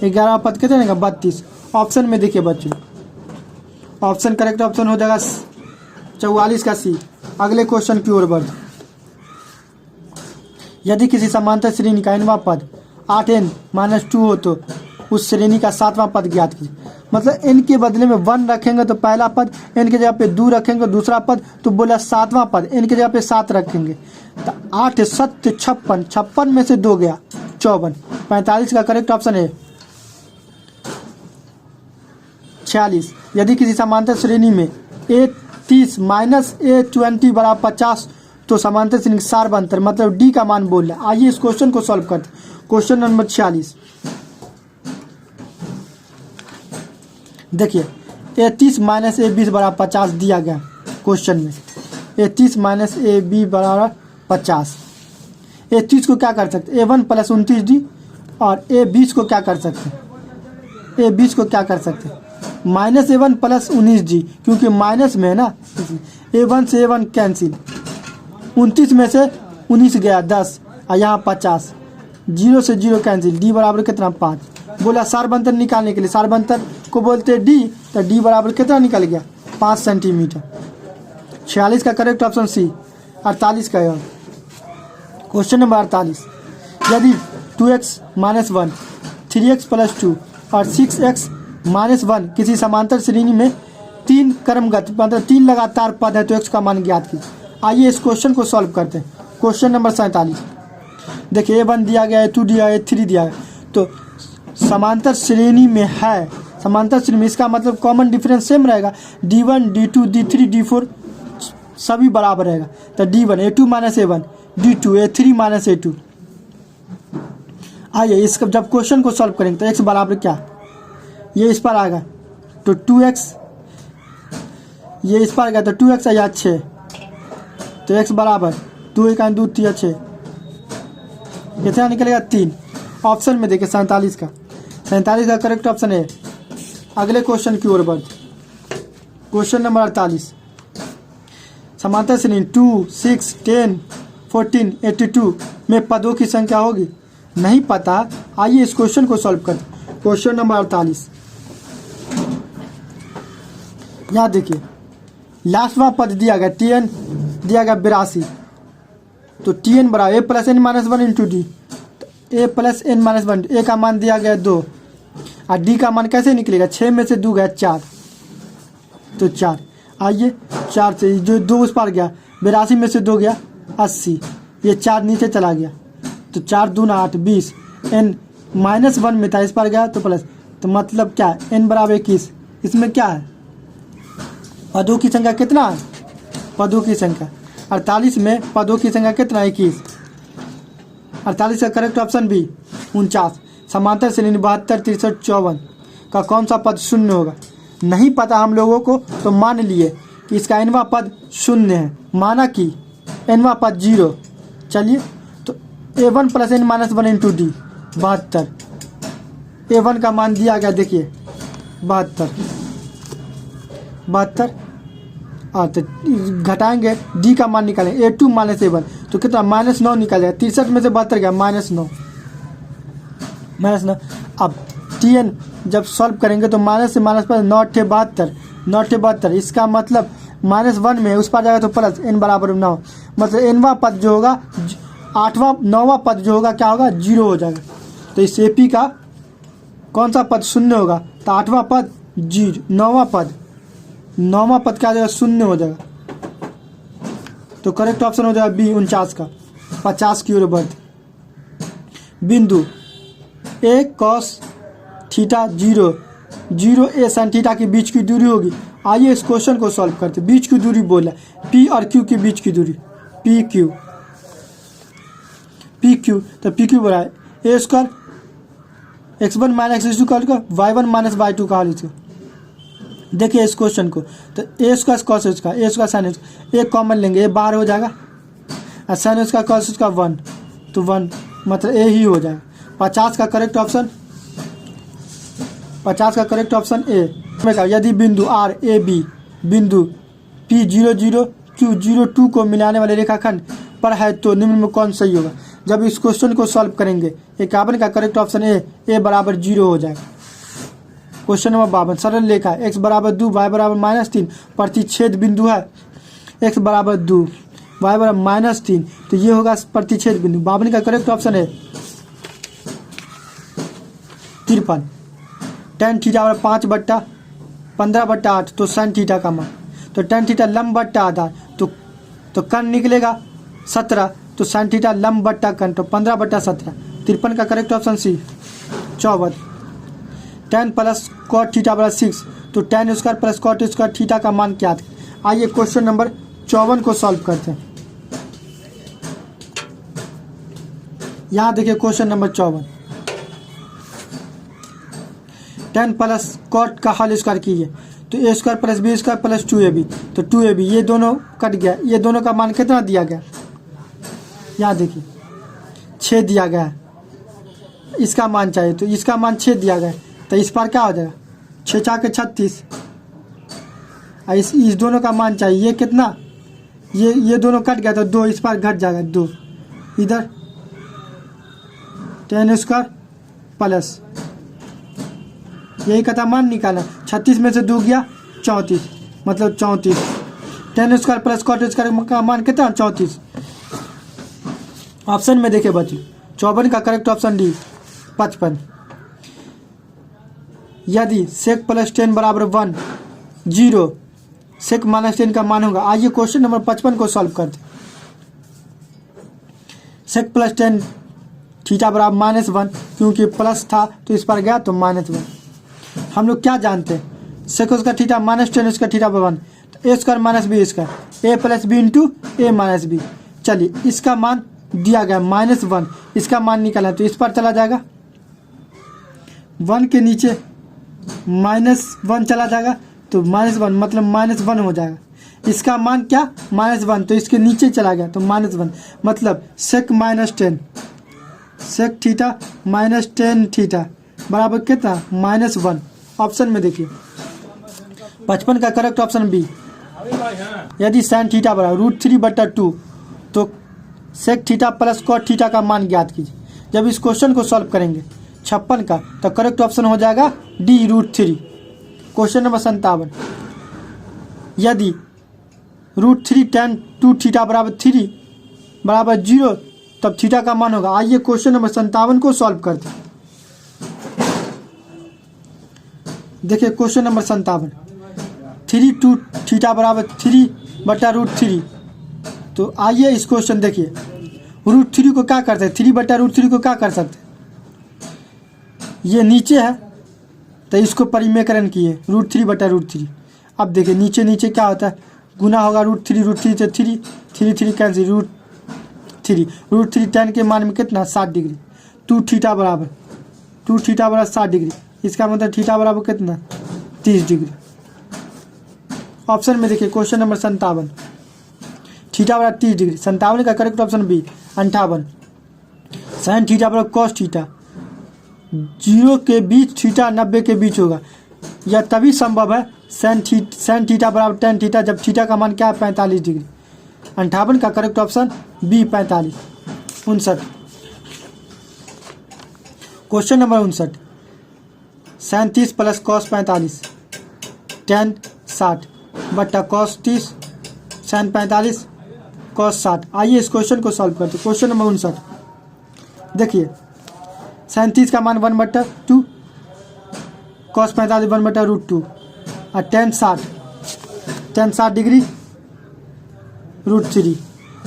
11वां पद कितना निकला 32। ऑप्शन में देखिए बच्चों, ऑप्शन करेक्ट ऑप्शन हो जाएगा 44 का सी। अगले क्वेश्चन की ओर बढ़, यदि किसी समांतर श्रेणी का nवां पद 8n-2 हो तो उस श्रेणी का 7वां पद ज्ञात कीजिए। मतलब n के बदले में 1 रखेंगे तो पहला पद, n के जगह पे 2 रखेंगे दूसरा पद, तो बोला 7वां पद, n के जगह पे 7 रखेंगे, तो 8 7 56, 56 में से 2 गया 54। 45 का करेक्ट ऑप्शन है 46। यदि किसी समांतर श्रेणी में a30 माइनस a20 बराबर 50 तो समांतर श्रेणी सारबंतर मतलब डी का मान बोल रहा है। आइए इस क्वेश्चन को सॉल्व करते हैं। क्वेश्चन नंबर 46 देखिए a30 माइनस a20 बराबर 50 दिया गया क्वेश्चन में, a30 माइनस ab बराबर 50। a30 को क्या कर सकते a1 प्लस 29d, और a20 को क्या कर सकते a20 को क्या कर सकते माइनस a1 प्लस 19d, क्योंकि माइनस में है ना, a1 से a1 कैंसिल, 29 में से 19 गया 10 और यहाँ 50, 0 से 0 कैंसिल, d बराबर कितना 5। बोला सारबंतर निकालने के लिए, सारबंतर को बोलते हैं डी, तो डी बराबर कितना निकल गया 5 सेंटीमीटर। 46 का करेक्ट ऑप्शन सी। 48 का है क्वेश्चन नंबर 48, यदि 2x - 1, 3x + 2 और 6x - 1 किसी समांतर श्रेणी में 3 क्रमगत मतलब 3 लगातार पद है तो x का मान ज्ञात कीजिए। आइए इस क्वेश्चन को सॉल्व करते हैं। क्वेश्चन नंबर 47, देखिए A1 दिया गया है, 2 दिया है, 3 दिया है, तो समांतर श्रेणी में है। समांतर श्रेणी में इसका मतलब कॉमन डिफरेंस सेम रहेगा, D1 D2 D3 D4 सभी बराबर रहेगा। तो D1 A2 - A1 D2 A3 - A2। आइए इसका जब क्वेश्चन को सॉल्व करेंगे तो x बराबर क्या, ये इस पर आएगा तो 2x, ये इस पर आ गया तो 2x या 6, तो x बराबर 2 × 2 = 6, कितना निकलेगा 3। ऑप्शन में देखिए 47 का, 47 का करेक्ट ऑप्शन है। अगले क्वेश्चन की ओर बढ़, क्वेश्चन नंबर 48, समांतर श्रेणी 2 6 10 14 82 में पदों की संख्या होगी, नहीं पता। आइए इस क्वेश्चन को सॉल्व करते। क्वेश्चन नंबर 48, यहाँ देखिए लास्टवा पद दिया गया Tn दिया गया 82, तो Tn बराबर A + n - 1 × D, A + n - 1, A का मान दिया गया 2 और D का मान कैसे निकलेगा, 6 में से 2 गया 4, तो 4। आइए 4 से जो 2 उस पार गया, 82 में से 2 गया 80, ये 4 नीचे चला गया, तो 4 दूना 8 20, n -1 में था इस पर गया तो प्लस, तो मतलब क्या है n बराबर 21। इसमें क्या है पदों की संख्या कितना है, पदों की संख्या 48 में पदों की संख्या कितना 21। 48 का करेक्ट ऑप्शन बी 49। समांतर श्रेणी 72 63 54 का कौन सा पद शून्य होगा, नहीं पता हम लोगों को, तो मान लिए कि इसका nवां पद शून्य है, माना कि nवां पद 0। चलिए तो A1 + n - 1 × D 72, A1 का मान दिया गया देखिए 72 और तो घटाएंगे D का मान निकालेंगे A2 - A1 तो कितना -9 निकल जाएगा। 63 में से 72 गया -9। अब Tn जब सॉल्व करेंगे तो माइनस से माइनस पर 9 × 72 9 × 72, इसका मतलब -1 में उस पर जाएगा तो प्लस n बराबर 9, मतलब nवां पद जो होगा 9वां पद जो होगा क्या होगा 0 हो जाएगा। तो इस AP का कौन सा पद शून्य होगा, तो 8वां पद 0, 9वां पद क्या हो जाएगा शून्य हो जाएगा। तो करेक्ट ऑप्शन हो जाएगा बी 49 का। 50 की ओर बढ़ते, बिंदु A cos theta 0 A sin theta के बीच की दूरी होगी। आइए इस क्वेश्चन को सॉल्व करते। बीच की दूरी बोला P और Q के बीच की दूरी PQ, तो PQ बड़ा है A स्क्वायर x1 - x2 का y1 - y2 का हल। देखिए इस क्वेश्चन को, तो A स्क्वायर cos उसका A स्क्वायर sin उसका एक कॉमन लेंगे, ये बाहर हो जाएगा और sin उसका cos उसका 1, तो 1 मतलब A ही हो जाएगा। 50 का करेक्ट ऑप्शन ए। यदि बिंदु R A B बिंदु P00 Q02 को मिलाने वाले रेखाखंड पर है तो निम्न में कौन सही होगा। जब इस क्वेश्चन को सॉल्व करेंगे 51 का करेक्ट ऑप्शन ए बराबर 0 हो जाएगा। क्वेश्चन नंबर 52 सरल रेखा x बराबर 2 y बराबर -3 प्रतिच्छेद बिंदु है, x बराबर 2 y बराबर -3, तो ये होगा प्रतिच्छेद बिंदु। 52 का करेक्ट ऑप्शन है 53। tan थीटा बराबर 5/15/8, तो sin थीटा का मान, तो tan थीटा लंब बट्टा आधार, तो कण निकलेगा 17, तो sin थीटा लंब बट्टा कण, तो 15/17। 53 का correct option C. 54 tan plus cot theta बराबर 6, तो tan square plus cot square theta का मान क्या था। आइए क्वेश्चन नंबर 54 को सॉल्व करते हैं। यहाँ देखिए question number 54, tan plus cot का हल स्क्वायर कीजिए, तो a स्क्वायर प्लस b स्क्वायर प्लस 2ab, तो 2ab ये दोनों कट गया, ये दोनों का मान कितना दिया गया, यहाँ देखिए 6 दिया गया है, इसका मान चाहिए तो इसका मान 6 दिया गया है, तो इस पर क्या हो जाएगा 6 × 4 = 36, और इस दोनों का मान चाहिए, ये कितना, ये दोनों कट गया तो 2 इस पर घट जाएगा 2, इधर tan स्क्वायर प्लस यही कहता मान निकालना। 36 में से 2 गया 34, मतलब 34। tan square plus cot square का मान कितना 34। ऑप्शन में देखिए बच्चों 54 का करेक्ट ऑप्शन डी 55। यदि sec प्लस 10 बराबर 1 0 sec माइनस 10 का मान होगा। आइए क्वेश्चन नंबर 55 को सॉल्व करते। sec प्लस 10 थीटा बराबर -1, क्योंकि प्लस था तो इस पर गया तो -1। हम लोग क्या जानते हैं, sec उसका थीटा -10 उसका थीटा बराबर 1, तो a square minus B square, a plus B into A minus B. चलिए इसका मान दिया गया -1, इसका मान निकाला तो इस पर चला जाएगा, 1 के नीचे -1 चला जाएगा तो -1 मतलब -1 हो जाएगा। इसका मान क्या -1, तो इसके नीचे चला गया तो -1 मतलब sec minus 10 sec theta minus 10 theta बराबर कितना -1। ऑप्शन में देखिए 55 का करेक्ट ऑप्शन बी। यदि sin थीटा बराबर √3/2 तो sec theta plus cot theta का मान ज्ञात कीजिए। जब इस क्वेश्चन को सॉल्व करेंगे 56 का तो करेक्ट ऑप्शन हो जाएगा डी √3। क्वेश्चन नंबर 57, यदि √3 tan 2 थीटा बराबर 3 बराबर 0 तब थीटा का मान होगा। आइए क्वेश्चन नंबर 57 को सॉल्व करते हैं। देखिए क्वेश्चन नंबर 57, 3 2 थीटा बराबर 3/√3। तो आइए इस क्वेश्चन देखिए, √3 को क्या करते हैं, 3/√3 को क्या कर सकते हैं, ये नीचे है तो इसको परिमेयकरण किए √3/√3। अब देखिए नीचे नीचे क्या होता है, गुना होगा √3 से 3 कैंसिल √3 tan के मान में कितना 60 डिग्री। 2 थीटा बराबर 60 डिग्री, इसका मतलब थीटा बराबर कितना 30 डिग्री। ऑप्शन में देखिए क्वेश्चन नंबर 57, थीटा बराबर 30 डिग्री। 57 का correct option B 58। sin theta बराबर cos थीटा 0 के बीच थीटा 90 के बीच होगा। यह तभी संभव है sin थीटा बराबर tan थीटा जब थीटा का मान क्या है 45 डिग्री। 58 का correct option B 45। 59 question number 59, sin 30 plus cos 45 tan 60 बट्टा cos 30 sin 45 cos 60। आइए इस क्वेश्चन को सॉल्व करते। क्वेश्चन नंबर 59 देखिए, sin 30 का मान 1/2 cos 45 1/√2 और tan 60 डिग्री √3।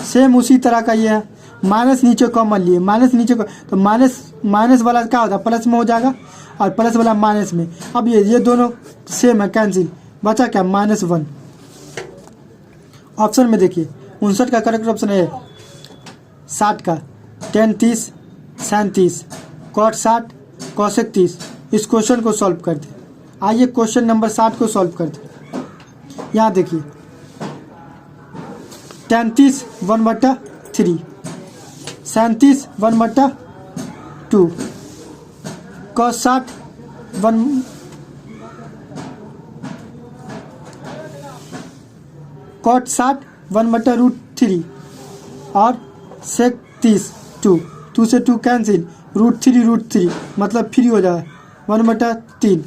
सेम उसी तरह का ये है, माइनस नीचे कॉमन लिए, माइनस नीचे तो माइनस वाला क्या होता है प्लस में हो जाएगा और प्लस वाला माइनस में। अब ये दोनों सेम है, कैंसिल, बचा क्या -1। ऑप्शन में देखिए 59 का करेक्ट ऑप्शन है 60 का tan 30 sin 30 cot 60 cosec 30। इस क्वेश्चन को सॉल्व करते। आइए क्वेश्चन नंबर 60 को सॉल्व करते। यहाँ देखिए tan 30 1/3 sin 30 1/2 cos 60 1 cot 60 1/√3 और sec 30 2 से 2 कैंसिल √3 मतलब फ्री हो जाए 1/3।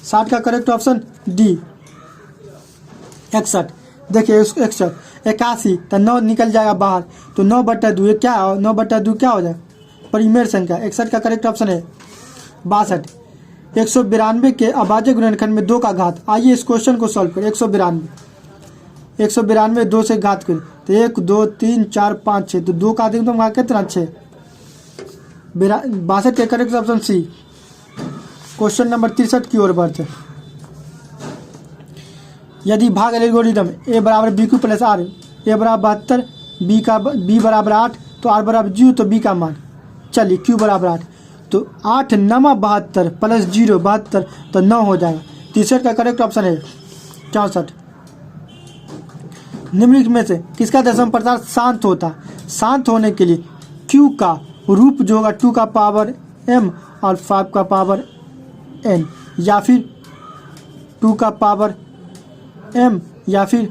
60 का करेक्ट ऑप्शन डी। 61 देखिए 81 तो 9 निकल जाएगा बाहर तो 9/2 क्या हो, 9/2 क्या हो जाए परिमेय संख्या। 61 का करेक्ट ऑप्शन है 62। 192 के अभाज्य गुणनखंड में 2 का घात। आइए इस क्वेश्चन को सॉल्व करें। 192 2 से घात करें तो 1 2 3 4 5 6 तो 2 का अधिक तो कितना 6। 62 के correct option C. Question number 63 की ओर बढ़ते। यदि भाग एल्गोरिदम a बराबर BQ प्लस R, a बराबर 72, b बराबर 8 तो r बराबर 0 तो b का मान। चलिए q बराबर 8 तो 8 9 72 प्लस 0 72 तो 9 हो जाएगा। 63 का करेक्ट ऑप्शन है 64। निम्नलिखित में से किसका दशम पदार्थ शांत होता। शांत होने के लिए q का रूप जो होगा 2 का पावर m और 5 का पावर n या फिर 2 का पावर m या फिर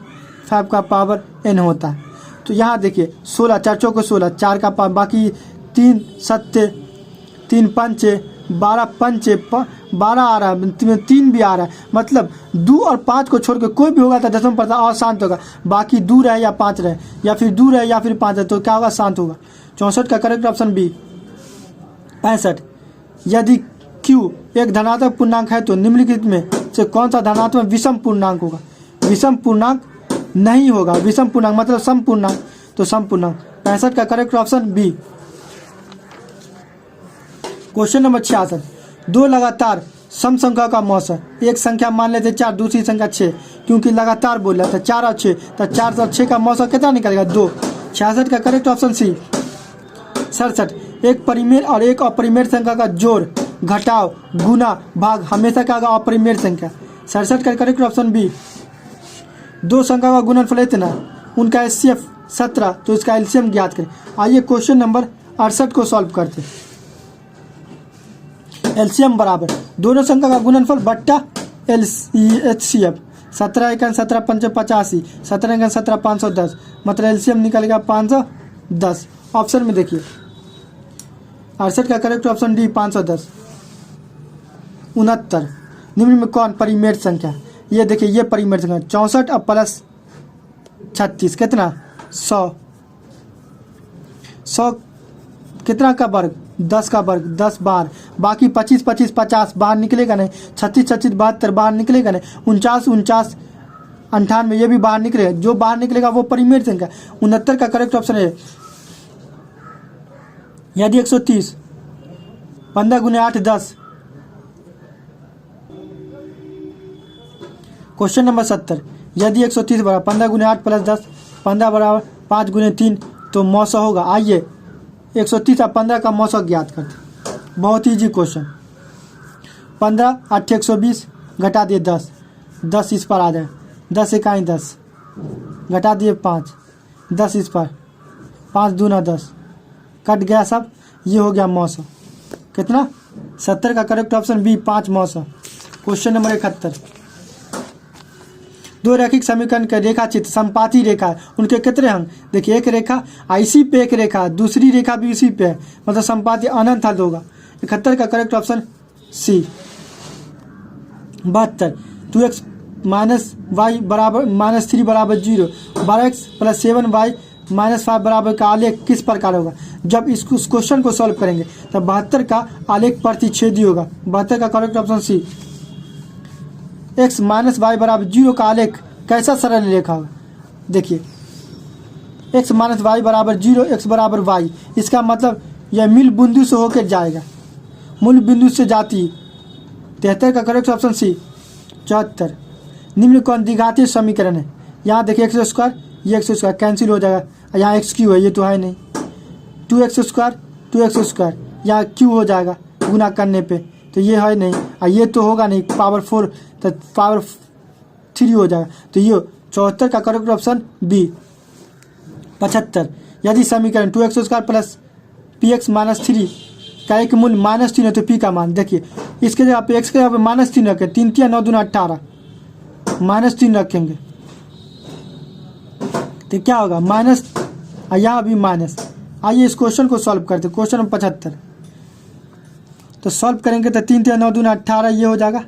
5 का पावर n होता है। तो यहाँ देखिए 16 4 चौको 16 4 का पावर बाकी 3 7 3 5 12 पंचे 12 आ रहा है, 3 भी आ रहा है, मतलब 2 और 5 को छोड़ के कोई भी होगा तो दशम पद अशांत होगा। बाकी 2 रहे या 5 रहे, या फिर 2 रहे या फिर 5 रहे, तो क्या होगा? शांत होगा। 64 का करेक्ट ऑप्शन बी। 65 यदि q एक धनात्मक पूर्णांक है तो निम्नलिखित में से कौन सा धनात्मक विषम पूर्णांक होगा? विषम पूर्णांक नहीं होगा, विषम पूर्णांक मतलब सम पूर्णांक, तो सम पूर्णांक। 65 का correct option B. Question number 66 दो लगातार सम संख्या का मौसा, एक संख्या मान लेते 4, दूसरी संख्या 6, क्योंकि लगातार बोल रहा था 4 और 6, तो 4 और 6 का मौसा कितना निकलेगा? 2। 66 का करेक्ट ऑप्शन सी। 67 एक परिमेय और एक अपरिमेय संख्या का जोड़, घटाव, गुना, भाग हमेशा क्या होगा? अपरिमेय संख्या। 67 का करेक्ट ऑप्शन बी। दो संख्या का गुणनफल इतना, उनका HCF 17, तो इसका एलसीएम ज्ञात करें। आइए क्वेश्चन नंबर 68 को सॉल्व करते हैं। एलसीएम बराबर दोनों संख्या का गुणनफल बट्टा HCF। 17 एकन 17 पंचे 85, 17 एकन 17 510, मतलब एलसीएम निकलेगा 510। ऑप्शन में देखिए 68 का करेक्ट ऑप्शन डी 510। 69 निम्न में कौन परिमेय संख्या? ये देखिए ये परिमेय संख्या 64 और प्लस 36 कितना? 100। 100 कितना का वर्ग? 10 का वर्ग, 10 बार, बाकी 25 25 50 बाहर निकलेगा नहीं, 36 36 72 बाहर निकलेगा नहीं, 49 49 98 ये भी बाहर निकलेगा, जो बाहर निकलेगा वो परिमेय संख्या। 69 का करेक्ट ऑप्शन है। यदि 130 15 गुने 8 10। क्वेश्चन नंबर 70 यदि 130 बराबर 15 गुने 8 प्लस 10, 15 बराबर 5 गुने 3, तो मौसा होगा। आइए 130 और 15 का मौसा ज्ञात करते, बहुत ईजी क्वेश्चन। 15 8 120 घटा दिए 10, 10 इस पर आ जाए, 10 इकाई 10 घटा दिए 5, 10 इस पर, 5 दूना 10 कट गया सब, ये हो गया मौसा। कितना? 70 का करेक्ट ऑप्शन बी 5 मौसा। क्वेश्चन नंबर 71 दो रैखिक समीकरण के रेखा चित्र संपाती रेखा है, उनके कितने अंग? देखिए एक रेखा IC पे एक रेखा, दूसरी रेखा भी इसी पे है, मतलब संपाती अनंत हद होगा। 71 का correct option C. 72 2x minus Y बराबर -3 बराबर 0, 12x प्लस 7y माइनस 5 बराबर का आलेख किस प्रकार होगा? जब इस क्वेश्चन को सॉल्व करेंगे तब 72 का आलेख प्रतिच्छेदी होगा। 72 का correct option C. x minus Y बराबर 0 का आलेख कैसा सरल रेखा होगा? देखिए x माइनस वाई बराबर 0, x बराबर y, इसका मतलब यह मूल बिंदु से होकर जाएगा, मूल बिंदु से जाती। 73 का करेक्ट ऑप्शन सी। 74 निम्न कौन द्विघातीय समीकरण है? यहाँ देखिए x स्क्वायर, ये x स्क्वायर कैंसिल हो जाएगा, यहाँ x क्यू है, ये तो है नहीं, 2x स्क्वायर 2x स्क्वायर, यहाँ q हो जाएगा गुना करने पे, तो ये है नहीं, और ये तो होगा नहीं, पावर 4 तो पावर 3 हो जाएगा, तो ये 74 का करेक्ट ऑप्शन बी। 75 यदि समीकरण 2x square plus px minus 3 का एक मूल्य -3 है तो p का मान, देखिए इसके जगह पे x के जगह पे -3 रखें, 3 3 9 2 18, -3 रखेंगे तो क्या होगा? माइनस, यहाँ भी माइनस। आइए इस क्वेश्चन को सॉल्व करते हैं। क्वेश्चन नंबर 75 तो सॉल्व करेंगे तो 3 3 9 2 18 ये हो जाएगा,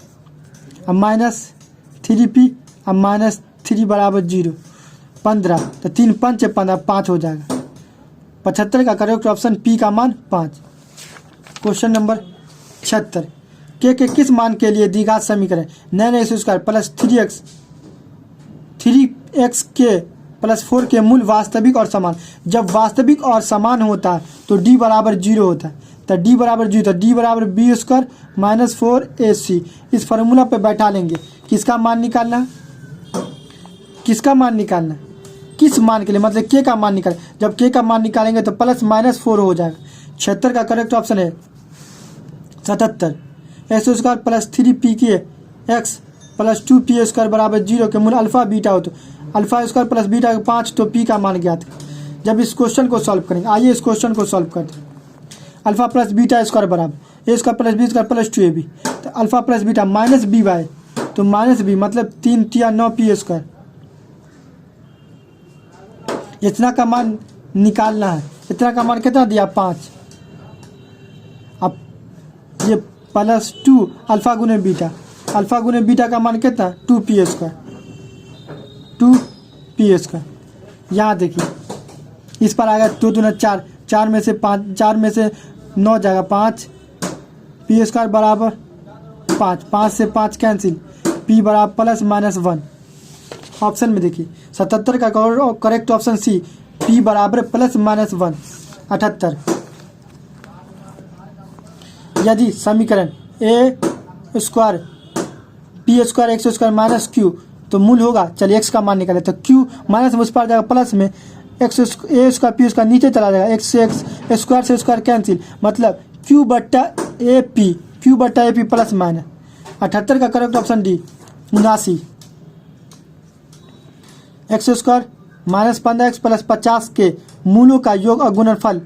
अब -3p अब -3 बराबर 0, 15 तो 3 5 15 5 हो जाएगा। 75 का करेक्ट ऑप्शन पी का मान 5। क्वेश्चन नंबर 76 के किस मान के लिए द्विघात समीकरण 9x स्क्वायर प्लस 3x के प्लस 4 के मूल वास्तविक और समान? जब वास्तविक और समान होता है तो d बराबर 0 होता है, तो d बराबर 0, तो d बराबर बी स्क्वायर माइनस 4ac। इस फार्मूला पे बैठा लेंगे, किसका मान निकालना है? किसका मान निकालना है? किस मान के लिए, मतलब k का मान निकाल, जब k का मान निकालेंगे तो प्लस माइनस 4 हो जाएगा। 76 का करेक्ट ऑप्शन है 77 x स्क्वायर प्लस 3p के x प्लस 2p स्क्वायर बराबर 0 के मूल अल्फा बीटा हो तो अल्फा स्क्वायर प्लस बीटा 5, तो p का मान ज्ञात। जब इस क्वेश्चन को सॉल्व करेंगे, आइए इस क्वेश्चन को सॉल्व करते हैं। अल्फा प्लस बीटा स्क्वायर बराबर a स्क्वायर प्लस b स्क्वायर प्लस 2ab, तो alpha plus beta minus b by, तो माइनस b मतलब 3 3 9p स्क्वायर, इतना का मान निकालना है। इतना का मान कितना दिया? 5। अब ये प्लस 2 अल्फा गुने बीटा। अल्फा गुने बीटा का मान कितना 2p²। 2p²। यहाँ देखिए इस पर आ गया 2 दूना 4, 4 में से 5, 4 में से 9 जाएगा 5, p² बराबर 5, 5 से 5 कैंसिल, p बराबर प्लस माइनस 1। ऑप्शन में देखिए 77 का करेक्ट ऑप्शन सी, p बराबर प्लस माइनस 1। 78 यदि समीकरण a² p² x² minus q तो मूल होगा, चलिए x का मान निकाले तो q माइनस में उस पर जाएगा प्लस में, x a² p² नीचे चला जाएगा, x से x स्क्वायर से स्क्वायर कैंसिल, मतलब q बट्टा AP प्लस माइनस। 78 का correct option D 79। x² minus 15x plus 50 के मूलों का योग और गुणनफल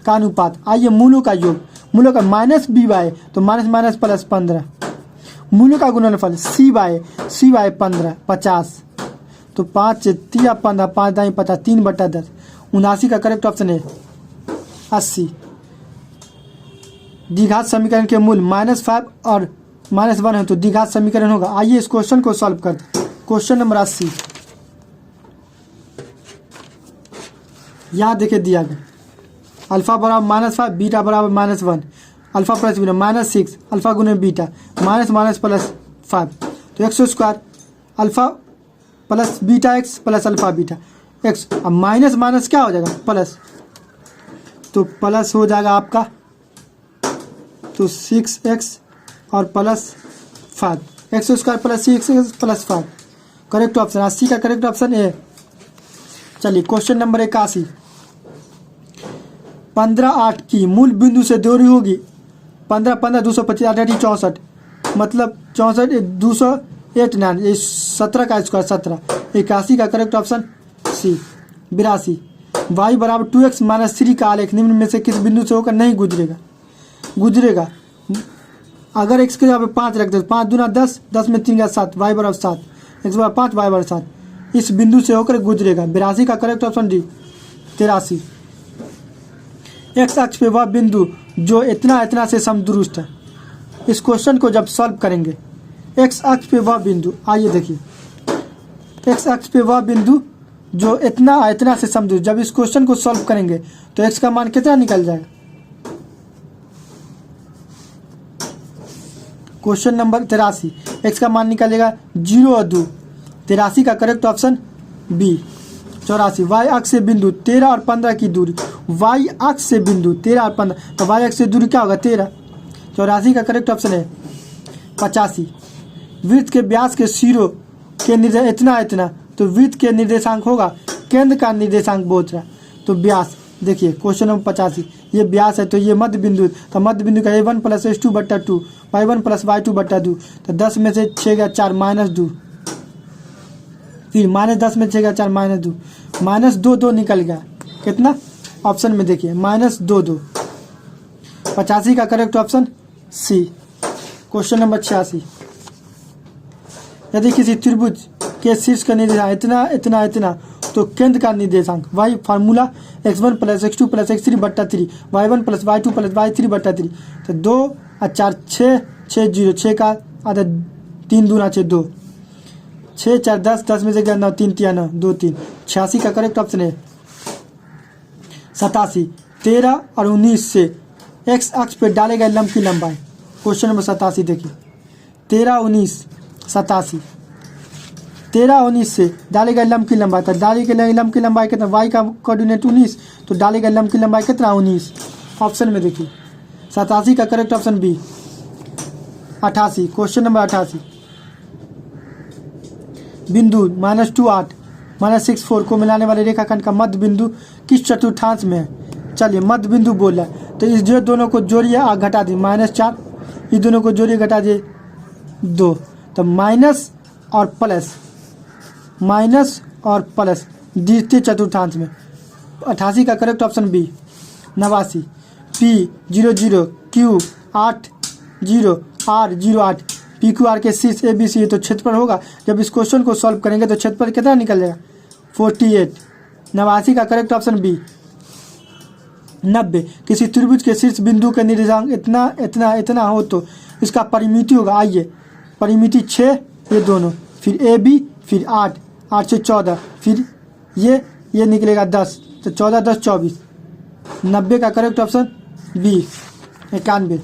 का अनुपात। आइए मूलों का योग, मूलों का माइनस b/, तो माइनस माइनस प्लस 15, मूलों का गुणनफल c/, 15 50, तो 5 से 3 15, 5 दाई 50, 3/10। 79 का करेक्ट ऑप्शन है 80। द्विघात समीकरण के मूल -5 और -1 है तो द्विघात समीकरण होगा। आइए इस क्वेश्चन को सॉल्व करते हैं। क्वेश्चन नंबर 80 यहाँ देखिए दिया गया, अल्फा बराबर -5, बीटा बराबर -1, अल्फा प्लस बीटा -6, अल्फा गुने बीटा माइनस माइनस प्लस 5, तो x² alpha plus beta x plus alpha beta x। अब माइनस माइनस क्या हो जाएगा प्लस, तो प्लस हो जाएगा आपका तो 6x और plus 5, x² plus 6x plus 5। Correct option 80 का करेक्ट ऑप्शन ए। चलिए क्वेश्चन नंबर 81, 15/8 की मूल बिंदु से दूरी होगी 15 15 225 8 64, मतलब 64 289, 17 का स्क्वायर 17। 81 का करेक्ट ऑप्शन सी। 82 y बराबर 2x माइनस 3 का आलेख निम्न में से किस बिंदु से होकर नहीं गुजरेगा। अगर x के जगह पे 5 रख दे, 5 दूना 10, 10 में 3 का 7, y बराबर 7, x बराबर 5, y बराबर 7, इस बिंदु से होकर गुजरेगा। 82 का करेक्ट ऑप्शन डी। 83 x अक्ष पे वह बिंदु जो इतना से समदुरुस्त है। इस क्वेश्चन को जब सॉल्व करेंगे, x अक्ष पे वह बिंदु, आइए देखिए x अक्ष पे वह बिंदु जो इतना से समदुरुस्त, जब इस क्वेश्चन को सॉल्व करेंगे तो x का मान कितना निकल जाएगा। क्वेश्चन नंबर 83 x का मान निकलेगा 0 और 2। 83 का करेक्ट ऑप्शन बी। 84 y अक्ष से बिंदु 13 और 15 की दूरी, y अक्ष से बिंदु 13 और 15, तो y अक्ष से दूरी क्या होगा 13। 84 का करेक्ट ऑप्शन है 85 वृत्त के व्यास के सिरों के निर्देश इतना, तो वृत्त के निर्देशांक होगा केंद्र का निर्देशांक बहुत रहा, तो व्यास देखिए क्वेश्चन नंबर 85 ये व्यास है, तो ये मध्य बिंदु, तो मध्य बिंदु का a1 plus h2/2, y1 plus y2/2, तो 10 में से 6 गया 4 -2, फिर -10 में 6 गया 4 -2, -2 2 निकल गया कितना ऑप्शन में देखिए -2 2। 85 का correct option C. Question number 86 यदि किसी त्रिभुज के शीर्ष का निर्देशांक इतना तो केंद्र का निर्देशांक y formula x1 plus x2 plus x3/3, y1 plus y2 plus y3/3, तो 2 और 4 6 6 0, 6 का आधा 3 दूना 6 2, 6 4 10, 10 में से गया 9, 3 3 9 2 3। 86 का करेक्ट ऑप्शन है 87 13 और 19 से x अक्ष पर डाले गए लंब की लंबाई। क्वेश्चन नंबर 87 देखिए 13 19 87, 13 19 से डाले गए लंब की लंबाई, तो डाले गए लंब की लंबाई कितना, y का कोऑर्डिनेट 19, तो डाले गए लंब की लंबाई कितना 19। ऑप्शन में देखिए 87 का correct option B. 88 question number 88 बिंदु -2 8 -6 4 को मिलाने वाले रेखाखंड का मध्य बिंदु किस चतुर्थांश में है। चलिए मध्य बिंदु बोला है तो इस जो दोनों को जोड़िए और घटा दिए -4, इस दोनों को जोड़िए घटा दिए 2, तो माइनस और प्लस द्वितीय चतुर्थांश में। 88 का correct option B. 89 P 0 0 Q 8 0 R 0 8 PQR के शीर्ष ABC है, तो क्षेत्रफल होगा। जब इस क्वेश्चन को सॉल्व करेंगे तो क्षेत्रफल कितना निकल जाएगा 48। 89 का करेक्ट ऑप्शन बी। 90 किसी त्रिभुज के शीर्ष बिंदु के निर्देशांक इतना इतना इतना हो तो इसका परिमिति होगा। आइए परिमिति 6 ये दोनों, फिर ए बी, फिर 8, 8 से 14, फिर ये निकलेगा 10, तो 14 10 24। 90 का करेक्ट ऑप्शन बी 91।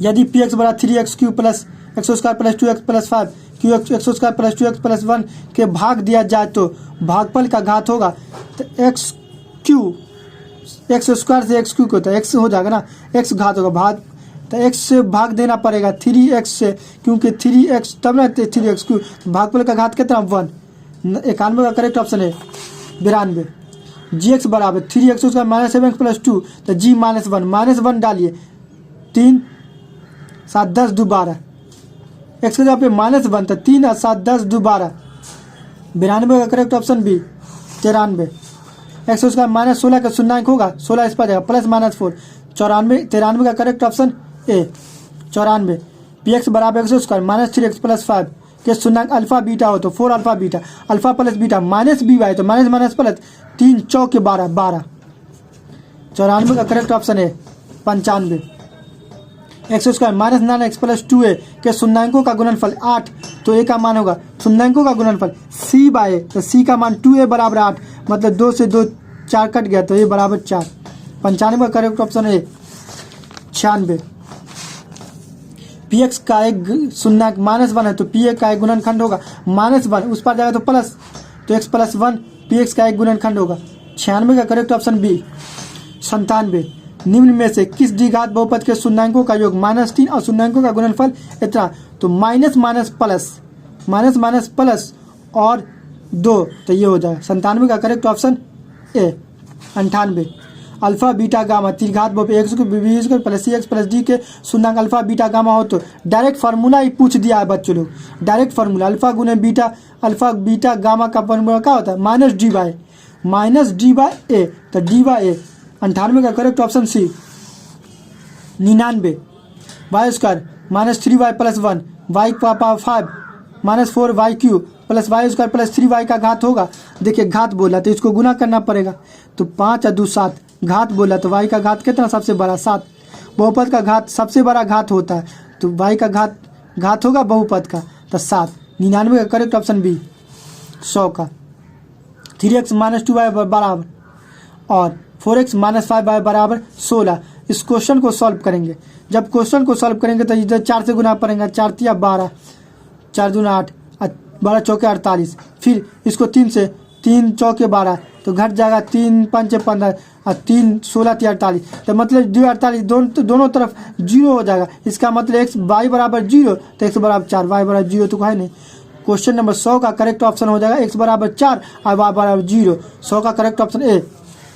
यदि पी एक्स बड़ा 3x Q plus x square plus 2x plus 5 Q x square plus 2x plus 1 के भाग दिया जाए तो भागफल का घात होगा तो एक्स क्यू, एक्स स्क्वायर से एक्स क्यू को, तो एक्स हो जाएगा ना, एक्स घात होगा भाग, तो एक्स से भाग देना पड़ेगा 3x से, क्योंकि 3x तब ना 3x क्यू, भागफल का घात कितना 1। 91 का करेक्ट ऑप्शन है 92। जी एक्स बराबर 3x square minus 7x plus 2, तो जी -1 डालिए, 3 7 10 2 12, एक्स के जगह पे -1 तो 3 और 7 10 2 12। 92 का correct option B 93। X square minus 16 का शून्याङ्क होगा, 16 इस पर जाएगा प्लस -4, 93 का correct option A 94। P X बराबर X square minus 3x plus 5 के शून्याङ्क अल्फा बीटा हो तो 4 alpha beta, alpha plus beta minus B Y, तो माइनस माइनस प्लस 3 चौके 12 12। 94 का करेक्ट ऑप्शन है 95। X square minus 9x plus 2a के शून्याङ्कों का गुणनफल 8, तो a का मान होगा शून्याङ्कों का गुणनफल c बाय, तो c का मान 2a बराबर 8, मतलब 2 से 2 4 कट गया तो a बराबर 4। 95 का करेक्ट ऑप्शन है 96। पी एक्स का एक शून्याङ्क -1 है तो पी ए का एक गुणनखंड होगा -1, उस पर जाएगा तो प्लस, तो x प्लस 1 पी एक्स का एक गुणनखंड होगा। 96 का करेक्ट ऑप्शन बी 97। निम्न में से किस द्विघात बहुपद के शून्याङ्कों का योग -3 और शून्याङ्कों का गुणनफल इतना, तो माइनस माइनस प्लस और 2, तो ये हो जाएगा। 97 का correct option A. 98 alpha beta gamma त्रिघात बहुपद एक्स को B square plus C X plus D के शून्याङ्क अल्फा बीटा गामा हो तो डायरेक्ट फार्मूला ही पूछ दिया है बच्चों लोग, डायरेक्ट फार्मूला अल्फा गुने बीटा, अल्फा बीटा गामा का फार्मूला क्या होता है माइनस डी बाय ए, तो डी बाय ए। 98 का correct option C. 99 Y square minus 3y plus 1 Y का power 5 minus 4y Q plus Y square plus 3y का घात होगा। देखिए घात बोला तो इसको गुना करना पड़ेगा, तो 5 और 2 7, घात बोला तो y का घात कितना सबसे बड़ा 7, बहुपद का घात सबसे बड़ा घात होता है, तो y का घात होगा बहुपद का तो 7। 99 का करेक्ट ऑप्शन बी 100 का। 3x माइनस 2y बराबर और 4x माइनस 5y बराबर 16। इस क्वेश्चन को सॉल्व करेंगे, जब क्वेश्चन को सॉल्व करेंगे तो इधर 4 से गुना पड़ेगा, 4 तिया 12, 4 दूना 8, 12 चौके 48, फिर इसको 3 से 3 चौके 12 तो घट जाएगा, 3 5 15 और 3 16 तिया 48, तो मतलब 2 48 दोनों तरफ 0 हो जाएगा। इसका मतलब x y बराबर 0 तो x बराबर 4, y बराबर 0 तो है नहीं। क्वेश्चन नंबर 100 का करेक्ट ऑप्शन हो जाएगा x बराबर 4 और y बराबर 0। 100 का करेक्ट ऑप्शन ए।